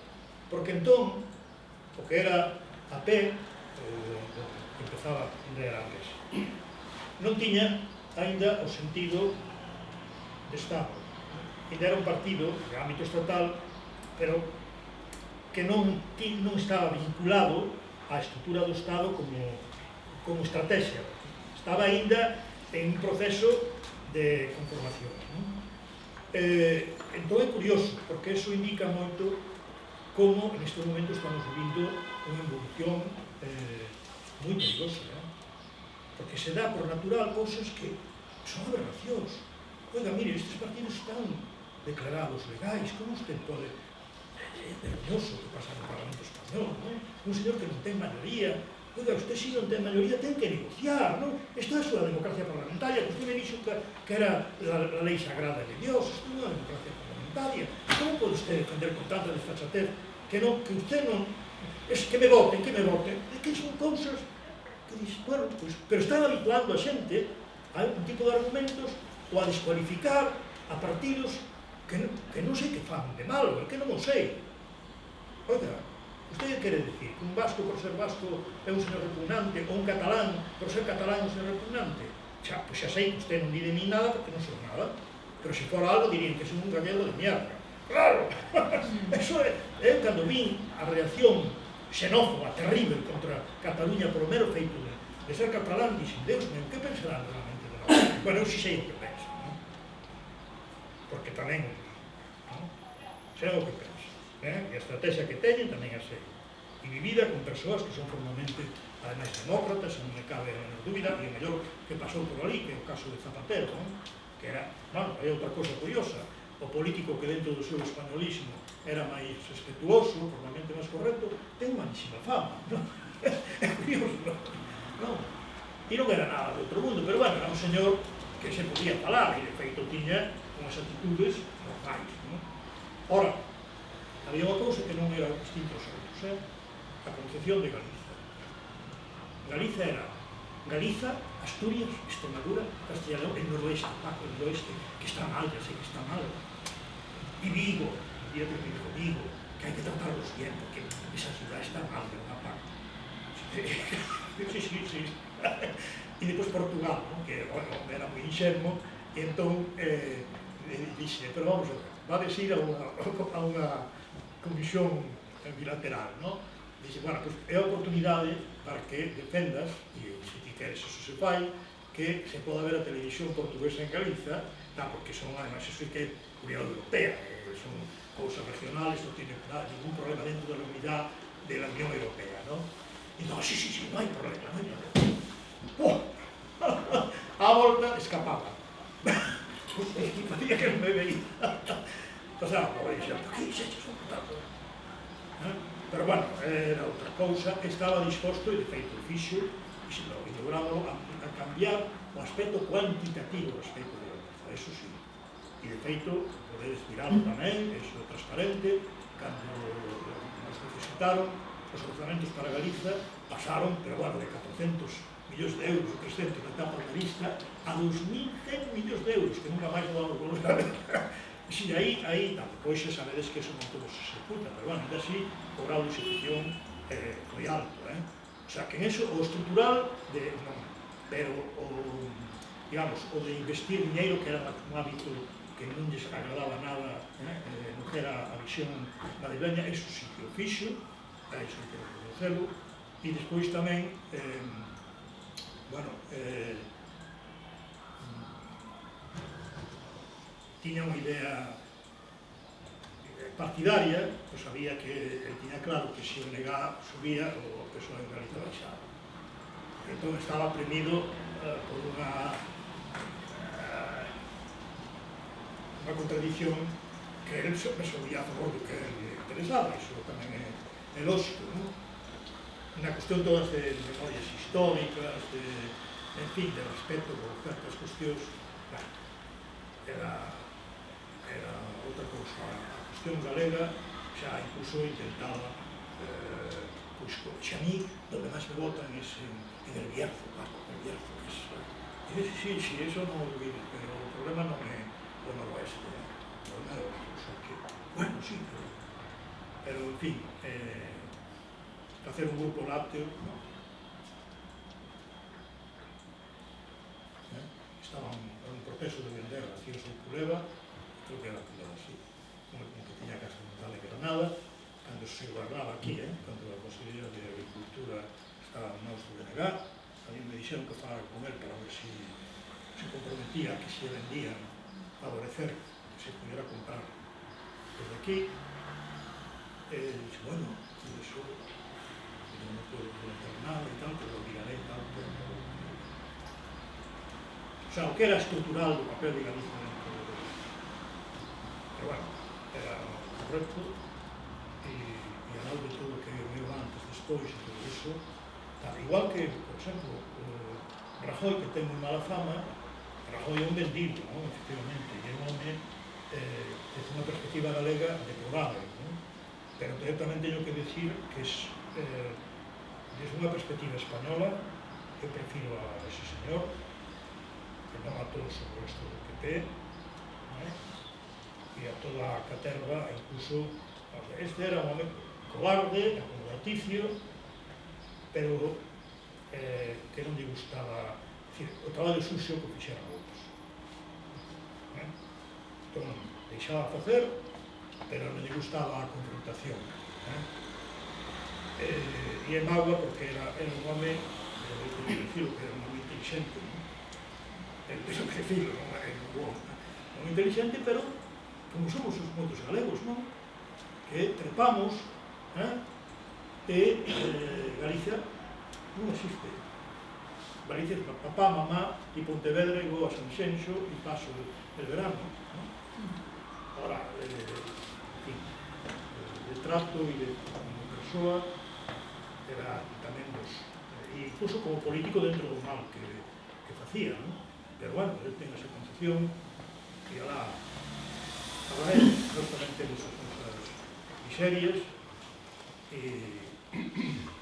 Porque entón o que era a P, que empezaba onde era antes, non tiña aínda o sentido de Estado. Ainda era un partido de ámbito estatal, pero que non estaba vinculado á estrutura do Estado como estrategia. Estaba aínda en un proceso de conformación. Entón é curioso, porque eso indica moito como en este momento estamos vivindo unha evolución moi peligrosa, porque se dá por natural cousas que son aberracións. Oiga, mire, estes partidos están declarados legais, como usted pode... É vergonzoso que pasa no Parlamento Español, non? Un señor que non ten maioría. Oiga, usted si non ten maioría ten que negociar, non? Esta é a súa democracia parlamentaria, que usted me dixo que era a lei sagrada de Dios, esta é unha democracia parlamentaria. Como pode usted defender con tanta desfachatez que usted non... Es que me voten, É que son cousas que dices, bueno, pues, pero están habituando a xente a un tipo de argumentos ou a descualificar a partidos que non sei que fan de malo, que non o sei. Oiga, usted quere decir que un vasco por ser vasco é un señor repugnante, ou un catalán por ser catalán é un señor repugnante? Xa, pois xa sei que usted non di de mí nada porque non son nada, pero se fora algo dirían que son un gallego de mierda. Claro, eso é, cando vin a reacción xenófoba, terrible contra Cataluña por o mero feito de ser catalán, dixen, Deus meu, que pensarán realmente de nós? Bueno, eu si sei o que penso, non? Porque tamén, non? Sei o que penso. E a estrategia que teñen tamén a sei. E vivida con persoas que son formalmente, ademais, demócratas, non me cabe a menor dúbida, e o mellor que pasou por ali, que é o caso de Zapatero, non? Que era, bueno, é outra cousa curiosa, o político que dentro do seu españolismo era máis respetuoso, formalmente máis correcto, ten malísima fama, non? É curioso, non? E non era nada de outro mundo, pero, bueno, era un señor que se podía falar, e de feito tiña unhas actitudes normais, non? Ora, había unha cousa que non era distinto aos outros, a concepción de Galiza. Galiza era Galiza, Asturias, Extremadura, Castilla y León, el noroeste, el noroeste, que está mal, ya sé que está mal. Y Vigo, mira que me dijo Vigo, que hay que tratarlos bien, porque esa ciudad está mal de una parte. Sí. Y despois Portugal, ¿no? Que, bueno, era moi inxermo, e entón dixe, pero vamos a ver, vades ir a unha comisión bilateral, ¿no? Dixe, bueno, pues é a oportunidade para que defendas, e se ti queres eso se fai, que se poda ver a televisión portuguesa en Galiza, porque son, además, eso que é Unión Europea, son cousas regionales, non tiene ningún problema dentro da unidade de la Unión Europea, ¿no? E no, sí, non hai problema, non hai problema. A volta escapaba. Parecía que non me veía. Pasaba por aí, xa, que xechos son putados? Pero, bueno, era outra cousa, estaba disposto, e de feito fixo, e se lo logrado a cambiar o aspecto cuantitativo do aspecto de Galiza, eso sí. E de feito, podedes mirarlo tamén, eso é transparente, cando nos necesitaron, os orzamentos para Galiza pasaron, pero, bueno, de 400 millóns de euros, o 300 na etapa realista, a 2.100 millóns de euros, que nunca máis vamos volver a ver. E si, aí, pois xa sabedes que eso non todo se executa, pero, bueno, ainda así, o grau de execución foi alto, O sea, que en eso, o estrutural, non, pero digamos, o de investir dinheiro, que era un hábito que non lles agradaba nada, no que era a visión madrileña, eso sí que o fixo, iso hai que reconocelo, e despois tamén, bueno, tiña unha idea partidaria, pois sabía que el tiña claro que se o NG subía, o PSOE en Galicia baixaba. Entón estaba premido por unha contradición que el resolvía a favor do que le interesaba, iso tamén é lógico, non? Na cuestión todas de memorias históricas, en fin, de respeto por certas cuestións, era outra cousa. A cuestión galega xa incluso intentaba, pois, xa a mí, donde máis me votan é en el Bierzo, Paco, el Bierzo, que é... Sí, eso non o olvido, pero o problema non é o noroeste, o problema é outro, o sea que... Bueno, sí, pero en fin, facer un grupo lácteo, non. Estaba en un proceso de vender a Cíos de Culeva, creo que era así, como que tiña casa mental en Granada, cando se guardaba aquí, cando a Consellería de Agricultura estaba en manos do BNG, a mí me dixeron que falaba con él para ver se comprometía que se vendían, favorecer que se pudiera comprar desde aquí. Dixe, bueno, eso non puedo prometer nada e tal, pero lo miraré e tal, pero... O sea, o que era estrutural do papel de Galicia dentro do... Pero bueno, era correcto, e a mal de todo que veo antes, despois, e todo iso, igual que, por exemplo, Rajoy, que ten moi mala fama, Rajoy é un vendido, efectivamente, e é un home desde unha perspectiva galega deplorable, pero tamén teño que decir que desde unha perspectiva española eu prefiro a ese señor que non a todos o resto do PP e a toda a caterva, incluso este era un home cobarde, acomodaticio, pero que non lle gustaba, o traballo sucio que fixeran outros. Entón, deixaba facer, pero non lle gustaba a confrontación. E é mágoa porque era un home, dicilo que era un home inteligente, eso que dicilo, non era un home inteligente, pero como somos os moitos galegos, non? Que trepamos, e Galicia non existe. Galicia é papá, mamá, e Pontevedra, e vou a San Xenxo, e paso el verano. Ahora, de trato e de persoa, era tamén e incluso como político dentro do mal que facía, pero bueno, ele ten esa concepción, e alá nós tamén temos as nosas miserias,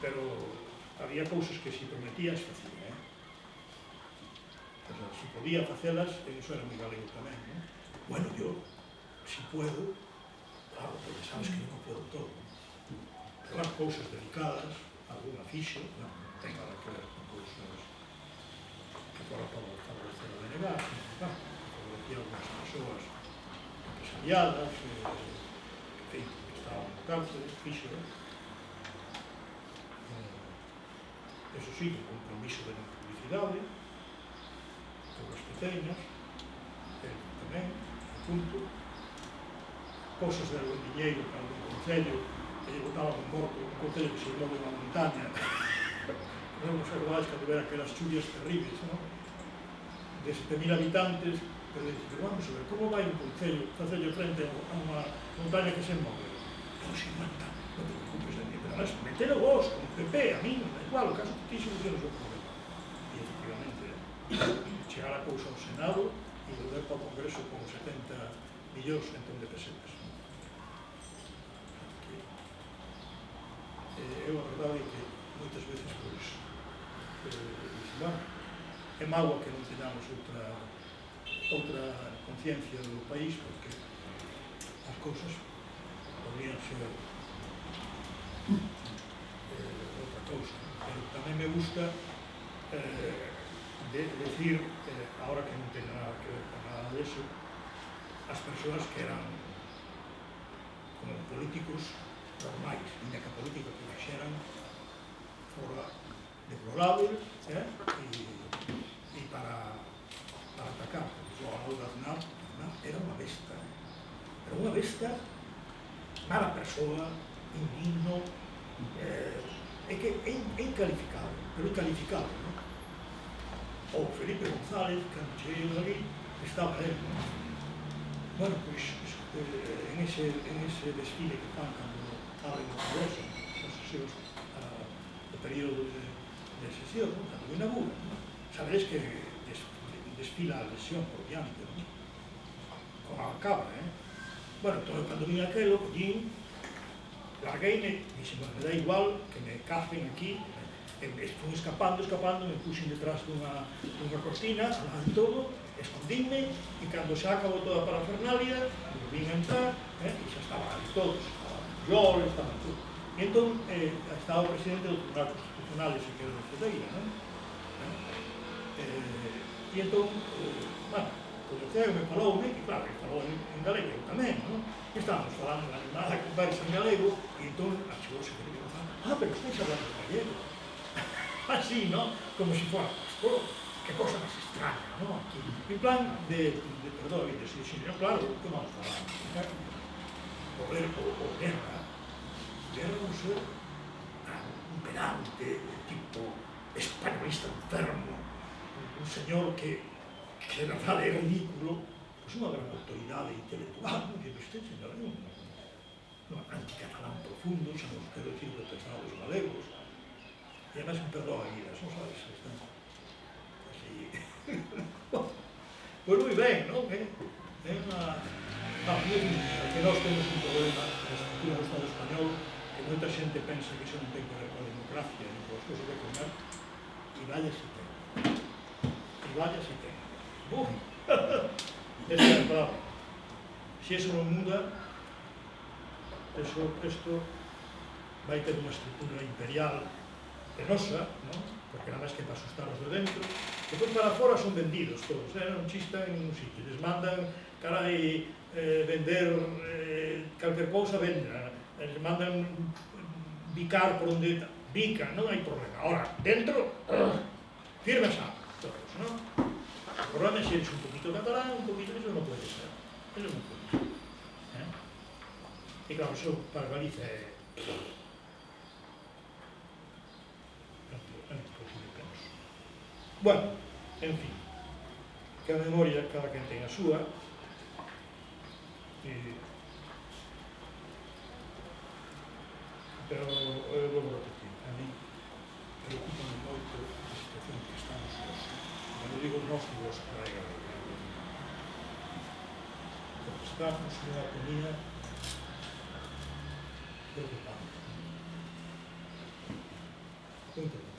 pero había cousas que se prometías facía, si podía facelas, eso era moi galego tamén, bueno, yo, si puedo, claro, porque sabes que eu non puedo todo, pero as cousas delicadas, alguna fixo, non ten nada que ver con cousas que fora para favorecer a BNG, favorecía algunas persoas empresariadas, que estaban no cárcel, fixo, eso sí, con compromiso de non publicidade, con as pequeñas, tamén, punto, cousas de algún diñeiro para algún concello, que lle botaban un morto, un concello que se move na montaña, non nos acordades que tuviera aquelas chuvias terribles, de 7.000 habitantes, pero dices, vamos a ver, como vai un concello facerlle frente a unha montaña que se move? Non se mata, non te preocupes de mí, pero además, metelo vos, con PP, a mí, da igual, o caso que ti soluciones o problema. E efectivamente, chegar a cousa ao Senado e volver para o Congreso con 70 millóns de pesetas. Eu a verdade é que moitas veces, pois, bueno, é mágoa que non teñamos outra conciencia do país, porque as cousas podrían ser outra cousa. Pero tamén me gusta decir, ahora que non ten nada que ver con nada de eso, as persoas que eran como políticos normais, ainda que a política que fixeran fora deplorable, e para atacar. O Arnaldo Aznar era unha besta, mala persoa, indigno, é que é incalificable, pero incalificable, non? O Felipe González, cando cheguei ali, estaba él, non? Bueno, pois, en ese desfile que fan cando abren o Congreso, os seus, o período de sesión, cando ven a Buga, sabedes que desfila a lesión por diante, non? Con a cabra, Bueno, todo cando vin aquelo, collín, largueime, dixen, me dá igual que me cacen aquí, fui escapando, me puxen detrás dunha cortina, salaban todo, escondíme, e cando xa acabou toda a parafernalia, vin a entrar, e xa estaban ali todos, estaban estaban todos. E entón, estaba o presidente do Tribunal Constitucional, ese que era de Cedeira, non? E entón, bueno, o Ceo me falou, e claro, me falou en galego tamén, non? E estábamos falando na animada conversa en galego, e entón, achegouse que me falaba, pero estáis hablando en galego. Así, ¿no? Como si fuera pastor. Qué cosa más extraña, ¿no? Aquí, en plan perdón, de sí, claro, ¿qué vamos a hablar? O guerra. Guerra un ser un pedante, tipo españolista enfermo, un señor que de verdad é ridículo, pues unha gran autoridade intelectual, ¿no? Que usted, señor, un anticatalán profundo, xa non quero decir o que pensaban os galegos. E además me perdoa a vida, non sabes, están así. Pois moi ben, non? É unha... que nós temos un problema na estructura do Estado español, que moita xente pensa que iso non ten que ver con a democracia, ni con as cousas de comer, e vaya se ten. Esa é a palabra. Se eso non muda, isto vai ter unha estructura imperial penosa, ¿no? Porque nada máis que para asustarlos de dentro, depois para fora son vendidos todos, non chistan en un sitio, les mandan, carai, vender calquer cousa, vendra, les mandan bicar por onde bican, non hai problema. Ahora, dentro, firmes a todos, ¿no? O problema é se eres un poquito catalán, un poquito, eso non pode ser, E claro, eso para Galicia é... Bueno, en fin, que a memoria cada quen ten a súa, pero eu vou repetir, a mí preocupa-me moito a situación que estamos nós, cando digo nós, digo os que hai galega, porque estamos nunha economía preocupante, moi preocupante.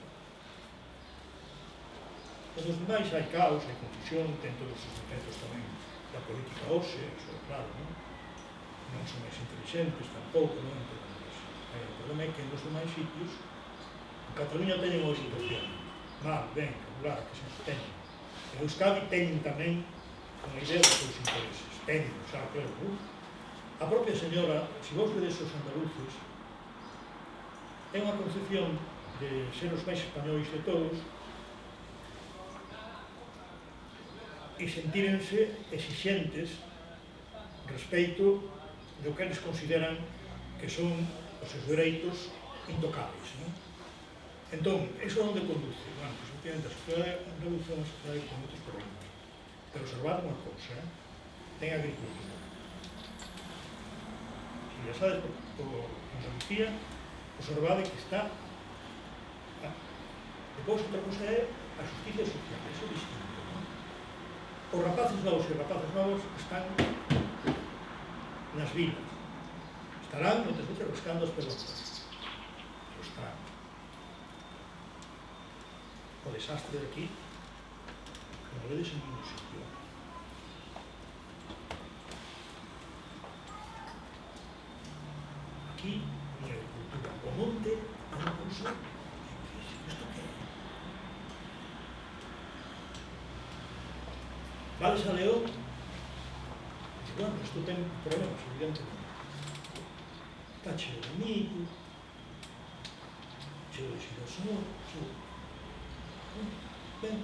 Os demais hai caos, hai confusión, ten todos os efectos tamén da política hoxe, eso é claro, non son máis inteligentes tampouco, non entendo iso. O problema é que nos demais sitios, en Cataluña teñen unha situación, mal, ben, regular, que se teñen. En Euskadi teñen tamén unha idea dos seus intereses, teñen, xa, claro, a propia señora, se vos vedes os andaluces, ten unha concepción de ser os máis españois de todos, e sentírense exixentes respecto do que eles consideran que son os seus dereitos intocables, non? Entón, iso onde conduce? Bueno, pues, efectivamente, a sociedade andaluza é unha sociedade con moitos problemas, pero observad unha cousa, ten agricultura. Se ya sabes, por Andalucía, observad que está... Depois, outra cousa é a justicia social, iso é distinto. Os rapaces novos e rapazas novos están nas vilas. Estarán, moitas veces, rascando as pelotas. Estarán. O desastre de aquí, que non vedes en ningún sitio. Aquí, ni agricultura. O monte, é unha cousa... Isto que é? Vales a León, bueno, isto ten problemas, evidentemente. está cheo de amigos, cheo de xirosol, ben,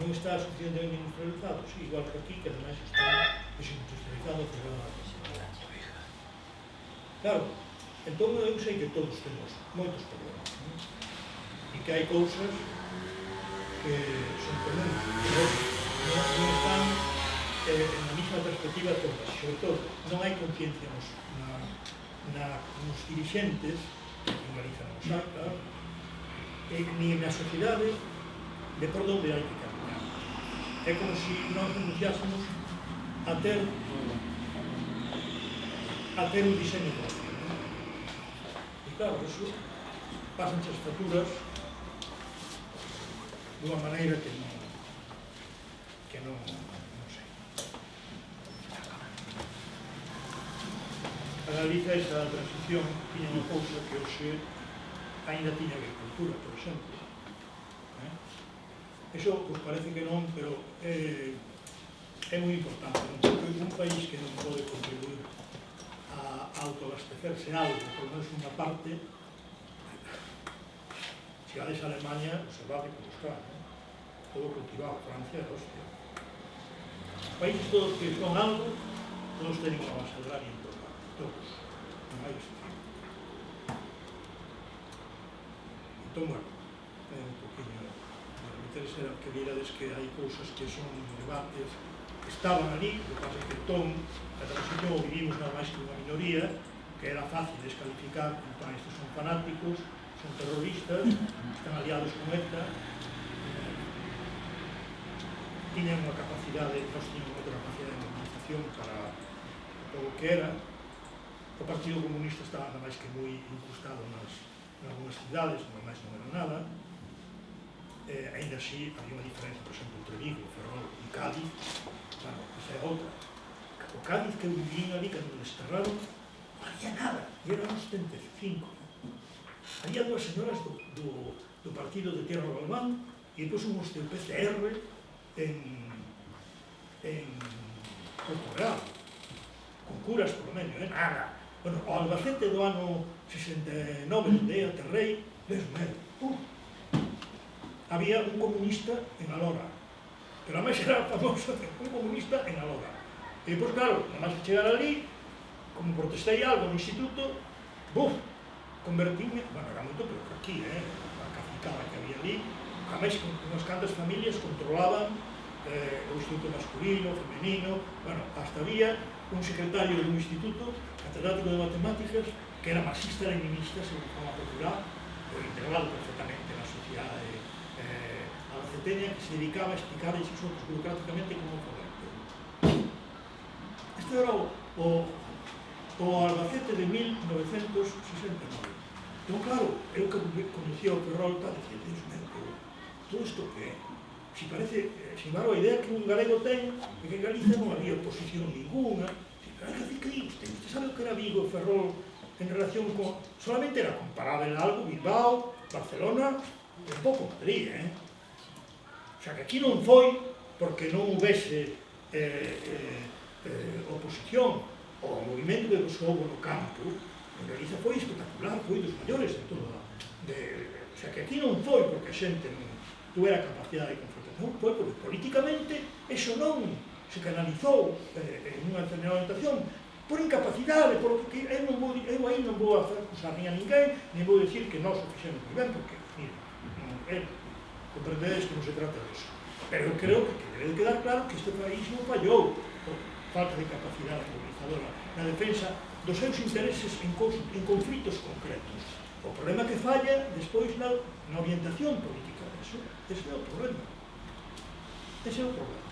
non está suficientemente industrializado, sí, igual que aquí, que ademais está desindustrializado cerrado a claro, entón eu sei que todos temos moitos problemas, e que hai cousas que son comuns, que non están na mesma perspectiva todas, sobre todo, non hai conciencia nos dirigentes, que en Galicia non os hai, claro, ni na sociedade de por onde hai que caminar. É como se non renunciásemos a ter un diseño propio, non? E claro, eso pasanse as facturas dunha maneira que non sei. A Galicia, esa transición, tiña unha cousa que hoxe ainda tiña agricultura, por exemplo. Eso, pues parece que non, pero é moi importante. Un país que non pode contribuir a autoabastecerse algo, por lo menos unha parte, se vades a Alemania, observade como está, todo cultivado, Francia, hostia. Os países todos que son algo, todos tenen unha base agraria importante, todos, non hai excepción. Entón, bueno, é un poquinho, me interesa que virades que hai cousas que son debates que estaban ali, o que pasa é que entón, a transición o vivimos nada máis que unha minoría, que era fácil descalificar, entón estes son fanáticos, son terroristas, están aliados con ETA, tiñan unha capacidade, nós tiñamos outra capacidade de movilización para todo o que era. O Partido Comunista estaba nada máis que moi incrustado nas algunhas cidades, non máis non era nada. Ainda así, había unha diferencia, por exemplo, entre Vigo, Ferrol e Cádiz. Bueno, esa é outra. O Cádiz que vivían ali, que nos desterraron, non había nada, e eran uns 75. Había dúas señoras do partido de Tierra Galván e depois unhos do PCR en Porto Real, con curas polo medio, nada. Bueno, o Albacete do ano 69 de Aterrei, mesmo, había un comunista en Alora, pero a máis era famoso un comunista en Alora. E depois, claro, nada máis chegar ali, como protestei algo no instituto, convertíme, bueno, era moito peor que aquí, a cacicada que había ali, a máis con unhas cantas familias controlaban o instituto masculino, femenino, bueno, hasta había un secretario dun instituto, catedrático de matemáticas, que era marxista-leninista, según forma popular, integrado perfectamente na sociedade albaceteña, que se dedicaba a explicar a esos outros burocráticamente como poder. Este era o Albacete de 1969. Entón, claro, eu que conocía o Ferrol, dicía, Deus meu, todo isto que é? Si parece, sin embargo, a idea que un galego ten é que en Galicia non había oposición ninguna. Pero que di usted sabe o que era Vigo e Ferrol en relación con... Solamente era comparable algo, Bilbao, Barcelona e un pouco Madrid, O sea, que aquí non foi porque non houvese oposición ao movimento que houve no campo. En Galicia foi espectacular, foi dos maiores de toda. O sea, que aquí non foi porque a xente non tuera capacidade de confrontación, foi porque políticamente eso non se canalizou en unha determinada orientación por incapacidade, por que eu aí non vou acusar ni a ninguén, nem vou dicir que nós o fixemos moi ben, porque, mire, comprendedes que non se trata disso. Pero eu creo que debe quedar claro que este país non fallou por falta de capacidade mobilizadora na defensa dos seus intereses en conflitos concretos. O problema que falla despois na orientación política deso, ese é o problema. Ese é o problema.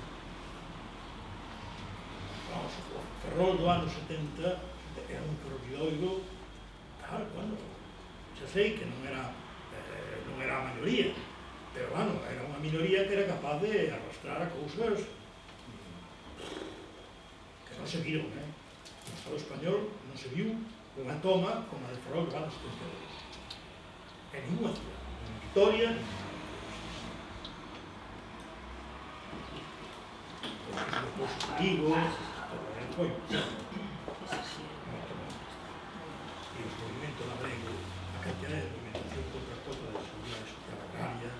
Vamos, o Ferrol do ano 70 era un ferrovidoiro, claro, bueno, xa sei que non era a maioría, pero, bueno, era unha minoría que era capaz de arrastrar a cousas que non se viron, No Estado español non se viu unha toma como a de Ferrol do ano 72. En ninguna ciudad, en Vitoria, Vigo, foi. cantidad de movimentación contra a cota de seguridade social agraria,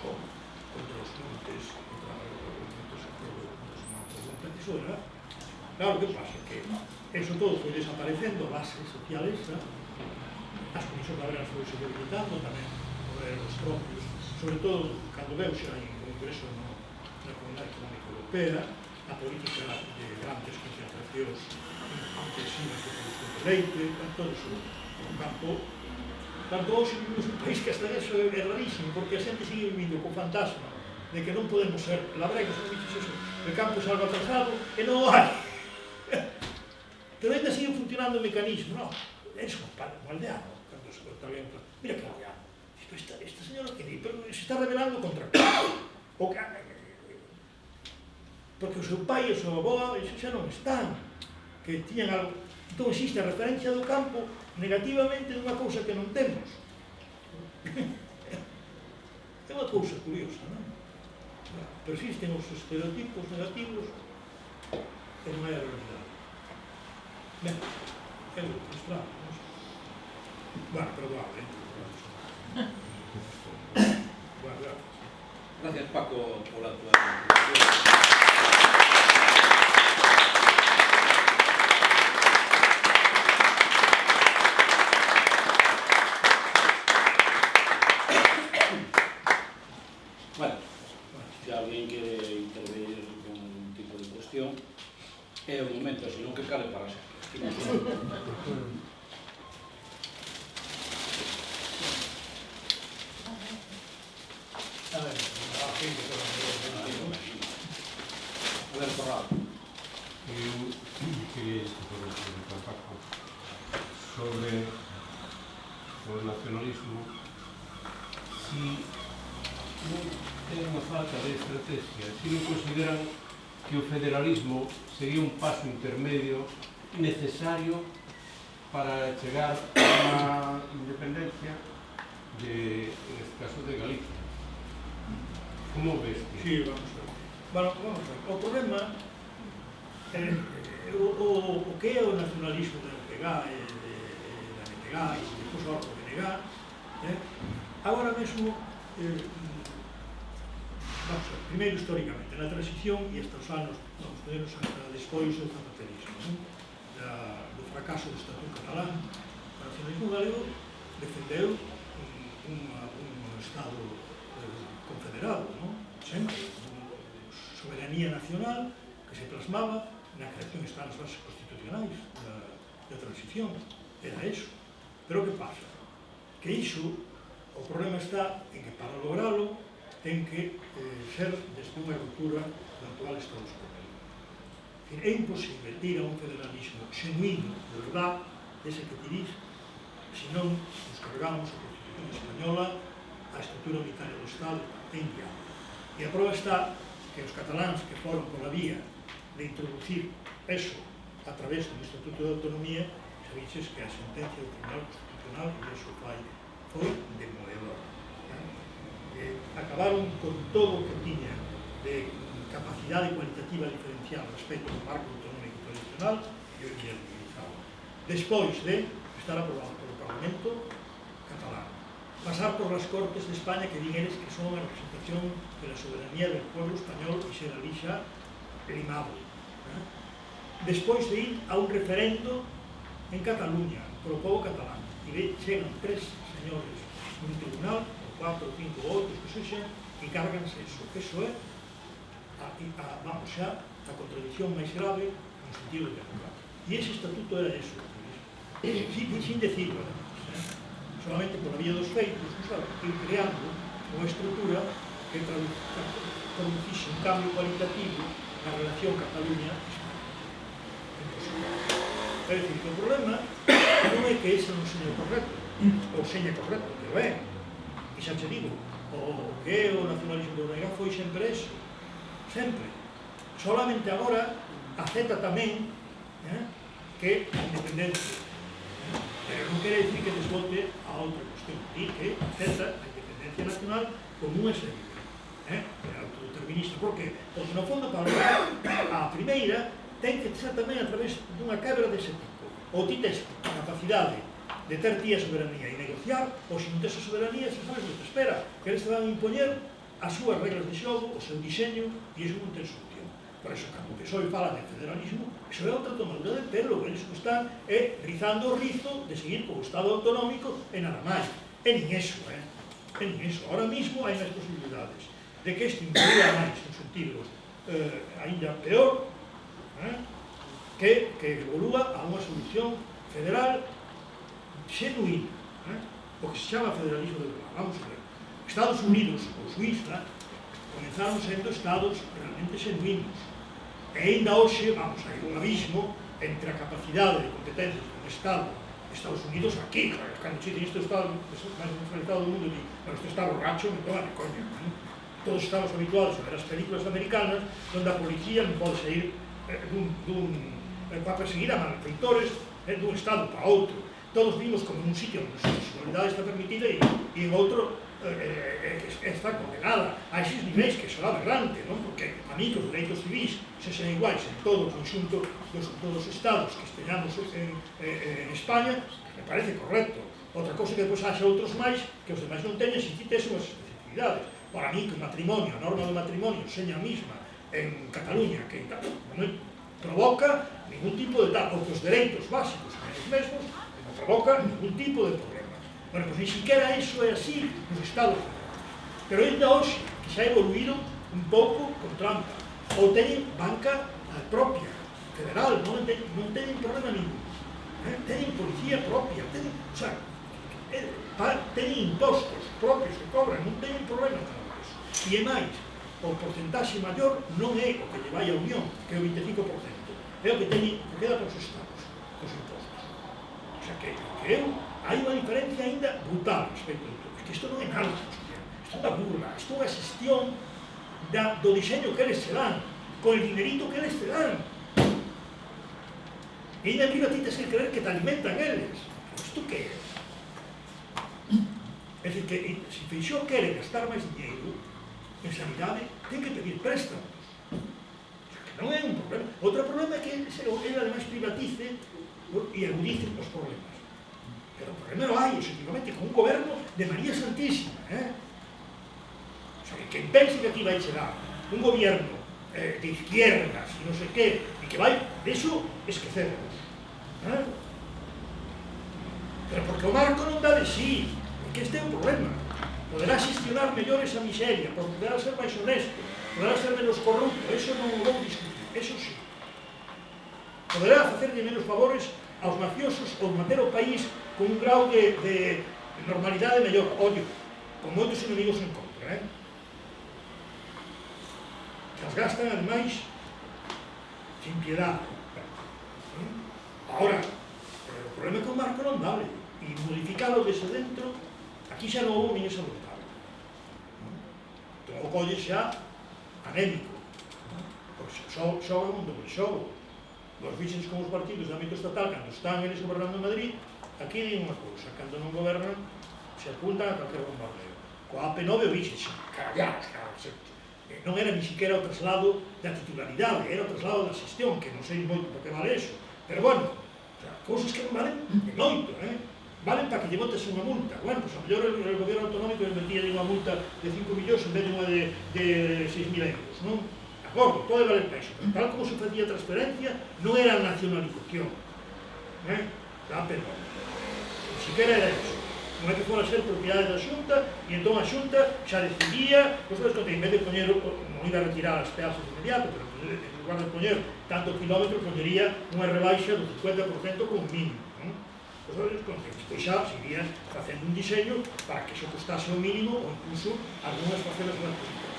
contra os montes, contra os movimentos sociales. Iso era. Claro, que pasa? Que eso todo foi desaparecendo, bases sociales, as comisións obreras foi se debilitando, tamén os propios, sobre todo cando veu xa en Congreso na Comunidade Económica Europea, a política de grandes concentracións intensivas de produción de leite, todo eso, no campo. Tanto hoxe vivimos un país que hasta eso é rarísimo, porque a xente sigue vivindo co fantasma de que non podemos ser labregos, non dices eso, el campo é algo atrasado, e non hai. Pero ainda siguen funcionando o mecanismo, non? Eres un aldeano, cando se corta alguén, mira que aldeano. Esta señora que di, pero se está rebelando contra que? Porque o seu pai e o seu avó xa non están, que tiñan algo. Entón existe a referencia do campo negativamente dunha cousa que non temos. É unha cousa curiosa, non? Persisten os estereotipos negativos e non é a realidade. Ben, é o estrado, non sei. Bueno, perdón, Bueno, gracias. Gracias, Paco, por la tua introducción. Bueno, se alguén quere intervenir con un tipo de cuestión, é o momento, senón que cale para sempre. A ver, Corrado. Eu queria preguntar, Paco, sobre o nacionalismo, si non ten unha falta de estrategia, si non consideran que o federalismo sería un paso intermedio necesario para chegar a unha independencia en este caso de Galicia. Como ves? Sí, vamos a ver. Bueno, vamos a ver. O problema o que é o nacionalismo da NPG e da NPG e depois o BNG, agora mesmo, vamos a ver, primeiro históricamente, na transición e estes anos, vamos a ver, despois do zapaterismo, do fracaso do Estatuto Catalán, o nacionalismo galego defendeu un Estado confederado, sempre, soberanía nacional que se plasmaba na creación de estados bases constitucionais da transición, era eso. Pero que pasa? Que iso, o problema está en que para logralo ten que ser desde unha ruptura do actual Estado español. É imposible ir a un federalismo genuíno, de verdad, ese que dirís, se non nos cargamos a Constitución española, a estrutura unitaria do Estado, é inviable. E a prova está que os cataláns que foron pola vía de introducir eso a través do Estatuto de Autonomía, sabiches que a sentencia do Tribunal Constitucional, e iso foi demoledor. Acabaron con todo o que tiña de capacidade cualitativa diferencial respecto ao marco autonómico tradicional e o utilizado. Despois de estar aprobado polo Parlamento catalán, pasar por las Cortes de España, que din eles que son a representación de la soberanía del pueblo español e ser ali xa limado. Despois de ir a un referendo en Cataluña, polo povo catalán, e chegan tres señores nun tribunal, ou 4, 5 ou 8, que sexan, e cárganse eso. Eso é, vamos xa, a contradicción máis grave no sentido de democrático. E ese estatuto era eso, sin decirlo, solamente por la vía dos feitos, ir creando unha estrutura que producixe un cambio cualitativo na relación Cataluña-España. É dicir, que o problema non é que ese non seña correcto, ou seña correcto, que o é, e xa te digo, o que é o nacionalismo do BNG foi sempre eso, sempre. Solamente agora acepta tamén que a independencia, pero non quere dicir que desbote a outra cuestión, e que acepta a independencia nacional como unha serie, autodeterminista. Por que? Porque no fondo para a primeira ten que ser tamén a través dunha quebra dese tipo. Ou ti tes capacidade de ter ti a soberanía e negociar, ou se non tes a soberanía, se sabes o que te espera, que eles te van a impoñer as súas reglas de xogo, o seu diseño, e iso non ten solución. Por eso, cando o PSOE fala de federalismo, iso é outra tomadura de pelo, eles que están rizando o rizo de seguir co Estado autonómico e nada máis. E nin eso, e nin eso. Ahora mismo hai máis posibilidades de que isto influya máis, no sentido ainda peor, que evolúa a unha solución federal xenuína, o que se chama federalismo de verdade. Vamos a ver, Estados Unidos ou Suiza comenzaron sendo estados realmente xenuínos, e ainda hoxe, vamos, hai un abismo entre a capacidade de competencias dun Estado de Estados Unidos aquí, claro, cando che ten este Estado máis enfrentado do mundo, e este Estado borracho, me toma de coña, todos estamos habituados a ver as películas americanas onde a policía non pode sair para perseguir a malfeitores dun estado para outro. Todos vimos como en un sitio onde a sexualidade está permitida e en outro está condenada. A esos niveis que será aberrante, non? Porque a mí que os dereitos civis se sean iguais en todo o conxunto dos todos os estados que esteñamos en España, me parece correcto. Outra cousa que depois haxa outros máis que os demais non teñen, se quites unhas especificidades. Para mí que o matrimonio, a norma do matrimonio seña a mesma en Cataluña que non provoca ningún tipo de tal, ou que os dereitos básicos son os mesmos, non provoca ningún tipo de problema. Bueno, pois ni siquiera iso é así nos Estados Unidos. Pero ainda hoxe, que xa ha evoluído un pouco con trampa, ou teñen banca propia, federal, non teñen problema ningún. Teñen policía propia, teñen impostos propios que cobran, non teñen problema con eso. E é máis, o porcentaxe maior non é o que lle vai a Unión, que é o 25%, é o que queda para os Estados, os impostos. O sea que hai unha diferencia ainda brutal respecto a todo. Es que isto non é nada, isto é unha burla, isto é unha xestión do diseño que eles se dan, con el dinerito que eles te dan. E ainda arriba ti tens que creer que te alimentan eles. Isto que é? É dicir, que se Feixóo quere gastar máis dinheiro en sanidade, ten que pedir préstamos. Que non é un problema. Outro problema é que ele ademais privatice e agudice os problemas. Pero o problema non hai, efectivamente, con un goberno de María Santísima. O sea, que quen pense que aquí vai chegar un gobierno de izquierdas e non sei que, e que vai, de iso, esquecernos. Pero porque o marco non dá de sí, porque este é un problema. Poderá xestionar mellor esa miseria, poderá ser máis honesto, poderá ser menos corrupto, eso non o vou discutir, eso sí. Poderá facer de menos favores aos mafiosos ou manter o país con un grau de normalidade mellor, ollo, con moitos enemigos en contra, que as gastan, ademais, sin piedade. Ahora, o problema é que o marco non dale, e modificalo desde dentro, aquí xa non houve nin esa vontade. Entón, o colle xa anémico, porque xoga un doble xogo. Os fixens con os partidos de ámbito estatal, cando están eles gobernando en Madrid, aquí din unha cousa, cando non gobernan, se apuntan a calquer bombardeo. Coa AP9 o fixen, carallados, non era ni siquiera o traslado da titularidade, era o traslado da xestión, que non sei moito por que vale eso. Pero bueno, cousas que non valen de moito, valen para que lle botes unha multa. Bueno, pois a mellor o goberno autonómico metía unha multa de 5 millóns en vez de unha de 6.000 euros, non? De acordo, pode valer para iso, pero tal como se facía transferencia, non era nacionalización. Pero ni siquiera era eso. Non é que fora ser propiedade da Xunta, e entón a Xunta xa decidía, en vez de poñer, non iba a retirar as peaxes de inmediato, pero en lugar de poñer tanto kilómetro, poñería unha rebaixa do 50% como mínimo. Pois xa se iría facendo un diseño para que iso costase o mínimo ou incluso algunhas facelas máis positivas.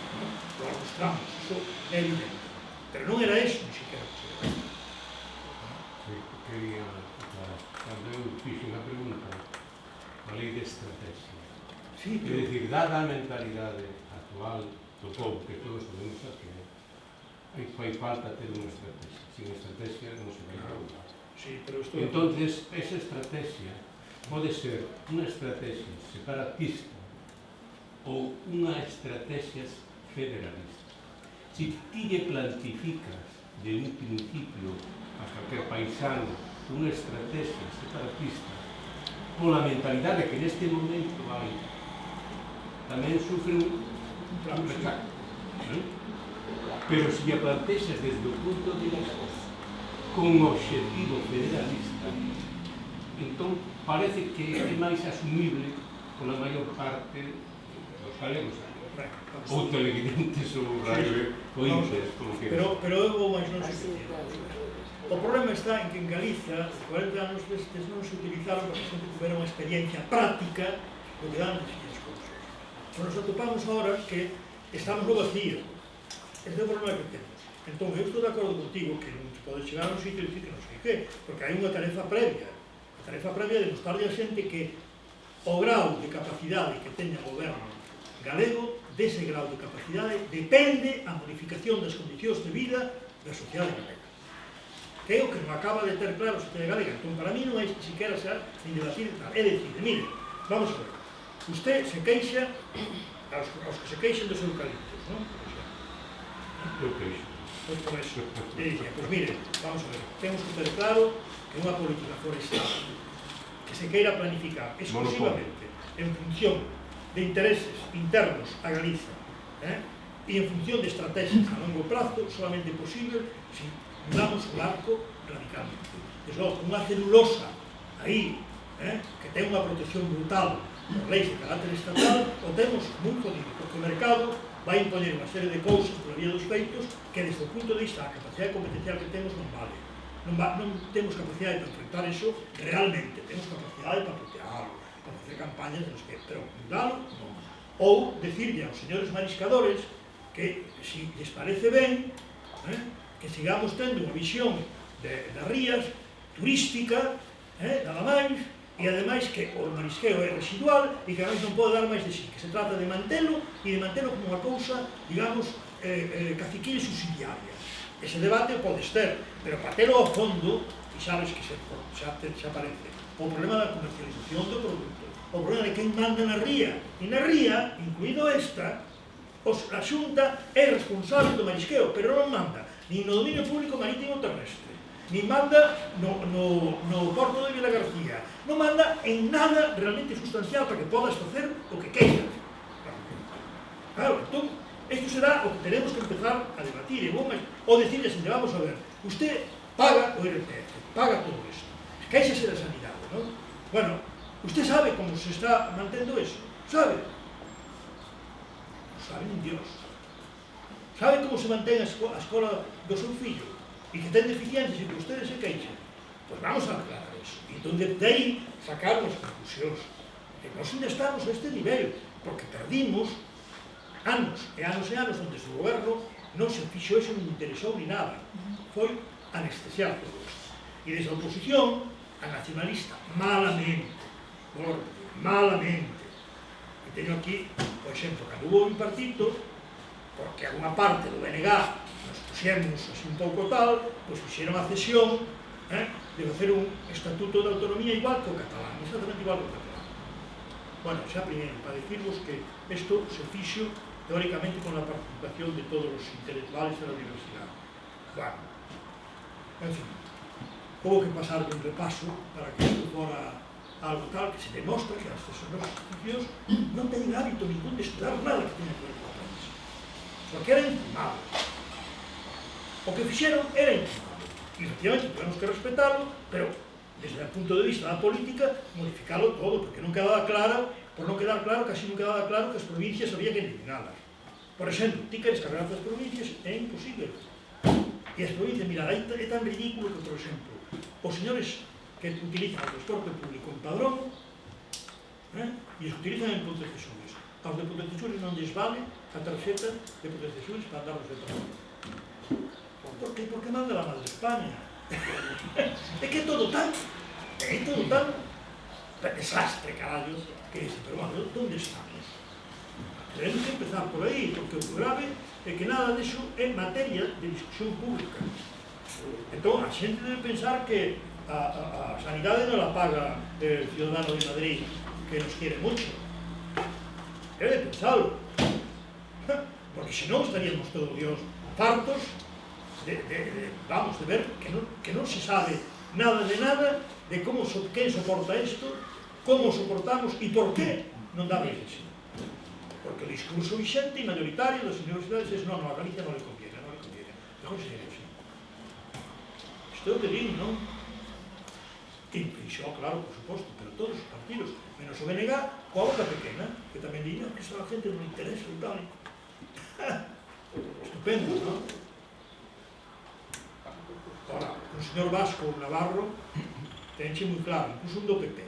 Ou algúns tramos, iso é evidente. Pero non era eso, ni siquiera. Quería, cando eu fixe unha pregunta, a lei de estrategia. É dicir, dada a mentalidade actual do povo, que todos sabemos a que fai falta ter unha estrategia. Sin estrategia non se vai a lugar. Entonces, esa estrategia pode ser unha estrategia separatista ou unha estrategia federalista. Si ti lle plantificas de un principio a calquer paisano unha estrategia separatista, pola mentalidade que neste momento hai, tamén sufre un rechazo. Pero se a plantexas desde o punto de vista con objetivo federalista, entón parece que é máis asumible pola maior parte dos galegos, ou televidentes ou radio ointes, como que... Pero eu vou máis non se o problema está en que en Galiza, 40 anos destes non se utilizaron porque a xente tuvera unha experiencia práctica do que dan as cousas. Nos atopamos agora que estamos no vacío. Este é o problema que temos. Entón, eu estou de acordo contigo que non se pode chegar a un sitio e dicir que non sei que, porque hai unha tarefa previa. A tarefa previa de mostrarle a xente que o grau de capacidade que teña o goberno galego, dese grau de capacidade, depende a modificación das condicións de vida da sociedade galega. Que é o que non acaba de ter claro a sociedade galega. Entón, para mí non é siquiera ser ni debatir tal. É dicir, mire, vamos a ver, usted se queixa aos que se queixan dos eucaliptos, non? Eu queixo. Pois por eso, pois mire, vamos a ver, temos que ter claro que unha política forestal que se queira planificar exclusivamente en función de intereses internos a Galiza e en función de estrategias a longo prazo solamente é posible se mudamos o arco radicalmente. Desde logo, unha celulosa aí que ten unha protección brutal por leis de carácter estatal, o temos moi jodido, porque o mercado vai impoñer unha serie de cousas pola vía dos feitos que desde o punto de vista da capacidade competencial que temos non vale. Non temos capacidade para enfrentar eso realmente, temos capacidade para putearlo, para facer campañas de los que, pero mudalo, non. Ou decirle aos señores mariscadores que, se les parece ben, que sigamos tendo unha visión das rías turística, nada máis, e ademais que o marisqueo é residual e que ademais non pode dar máis de sí, que se trata de mantelo e de mantelo como unha cousa, digamos, caciquil subsidiaria. Ese debate pode ter, pero para telo ao fondo, e sabes que xa aparece o problema da comercialización do produto, o problema de quen manda na ría, e na ría, incluído esta, a Xunta é responsable do marisqueo, pero non manda nin no dominio público marítimo terrestre, nin manda no porto de Vila García, non manda en nada realmente sustancial para que podas facer o que queiras. Claro, entón, isto será o que tenemos que empezar a debatir, ou decirle, se vamos a ver, usted paga o IRPF, paga todo isto, queixase da sanidade, non? Bueno, usted sabe como se está mantendo eso, sabe? Non sabe nin Dios. Sabe como se mantén a escola do seu fillo? E que ten deficiencias e que ustedes se queixan? Pois vamos a aclarar eso. E donde de aí sacar as conclusións. E nós ainda estamos a este nivel, porque perdimos anos e anos e anos onde o goberno non se fixo eso, non interesou ni nada. Foi anestesiar todo isto. E desde a oposición, a nacionalista, malamente, malamente. E teño aquí, por exemplo, cando hubo un partido, porque alguna parte do BNG nos puxemos así un pouco tal, pois fixeron a cesión de facer un estatuto de autonomía igual que o catalán, exactamente igual que o catalán. Bueno, xa primeiro, para decirvos que isto se fixo teóricamente con a participación de todos os intelectuales da universidade. Bueno, en fin, houve que pasar de un repaso para que isto fora algo tal que se demostra que as nossas institucións non teñen hábito ningún de estudar nada que teña que ver con a prensa. Porque era infumable. O que fixeron era infumable. E efectivamente tuvemos que respetalo, pero desde o punto de vista da política, modificalo todo, porque non quedaba claro, por non quedar claro, casi non quedaba claro que as provincias había que eliminalas. Por exemplo, ti queres cargar as provincias, é imposible. E as provincias, mira, é tan ridículo que, por exemplo, os señores que utilizan o transporte público en Padrón, e os utilizan en Pontecesures. Aos de Pontecesures non lles vale a tarxeta de Pontecesures para darnos de trabalho. Por que? Porque manda a Madre España. É que é todo tan desastre, carallo, que ese, pero bueno, onde estamos? Tenemos que empezar por aí, porque o grave é que nada disso é materia de discusión pública. Entón, a xente debe pensar que a sanidade non la paga el ciudadano de Madrid, que nos quiere mucho. Debe de pensarlo. Porque senón estaríamos todos Dios fartos de ver que non se sabe nada de nada de como quen soporta isto como soportamos e por que non dá máis así. Porque o discurso vixente e mayoritario das universidades é non, a Galicia non le conviene, mejor seguir así. Isto é o que digo, non? E Feixóo, claro, por suposto, pero todos os partidos, menos o BNG, coa boca pequena, que tamén diría que isto a gente non interesa e tal. Estupendo, non? Ora, o señor Vasco Navarro tenche moi claro, incluso un do PP,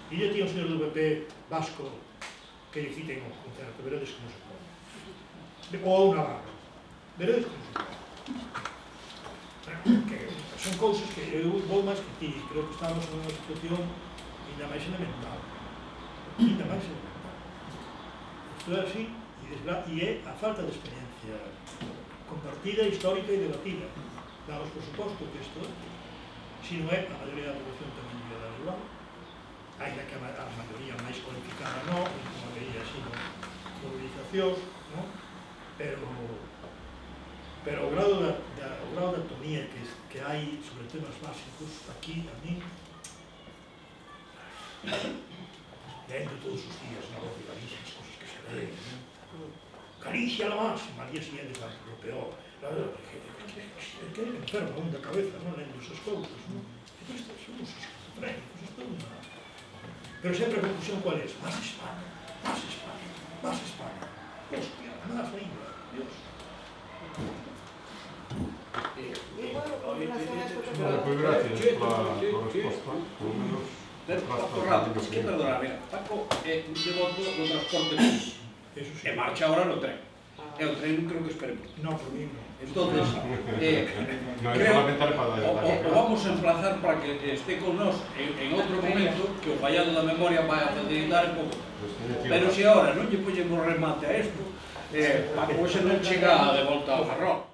e lle tía un señor do PP Vasco que lle citen o concerto, veredes como se pone. Ou Navarro, veredes como se pone. Que son cousas que eu vou máis que ti, creo que estamos nunha situación ainda máis elemental. Isto é así, e é a falta de experiencia compartida, histórica e debatida. Damos por suposto que isto, se non é, a maioría da población tamén lle dá igual, ainda que a maioría máis cualificada non, como veía así, movilizacións, non? Pero o grado de atonía que hai sobre temas básicos aquí, a mí, lendo todos os días na voz de Galicia, as cosas que se leen, Galicia la máxima, al día siguiente lo peor, que é enfermo da cabeza, non lendo esas cousas, non? Isto somos esquizofrénicos, isto é unha... Pero sempre a conclusión cual é? Más España, más España, más España. Hostia, más ainda, Dios. Pues gracias por la respuesta, por lo menos. Paco rápido, es que perdona, mira, Paco é un devoto do transporte público. E marcha ahora no tren. E o tren non creo que espere por ti. No, por mí no. Entonces, creo o vamos a emplazar para que esté con nos en outro momento, que o fallado da memoria vai a facilitar un pouco. Pero se agora non lle poñemos remate a isto, Paco xe non chega de volta ao Ferrol.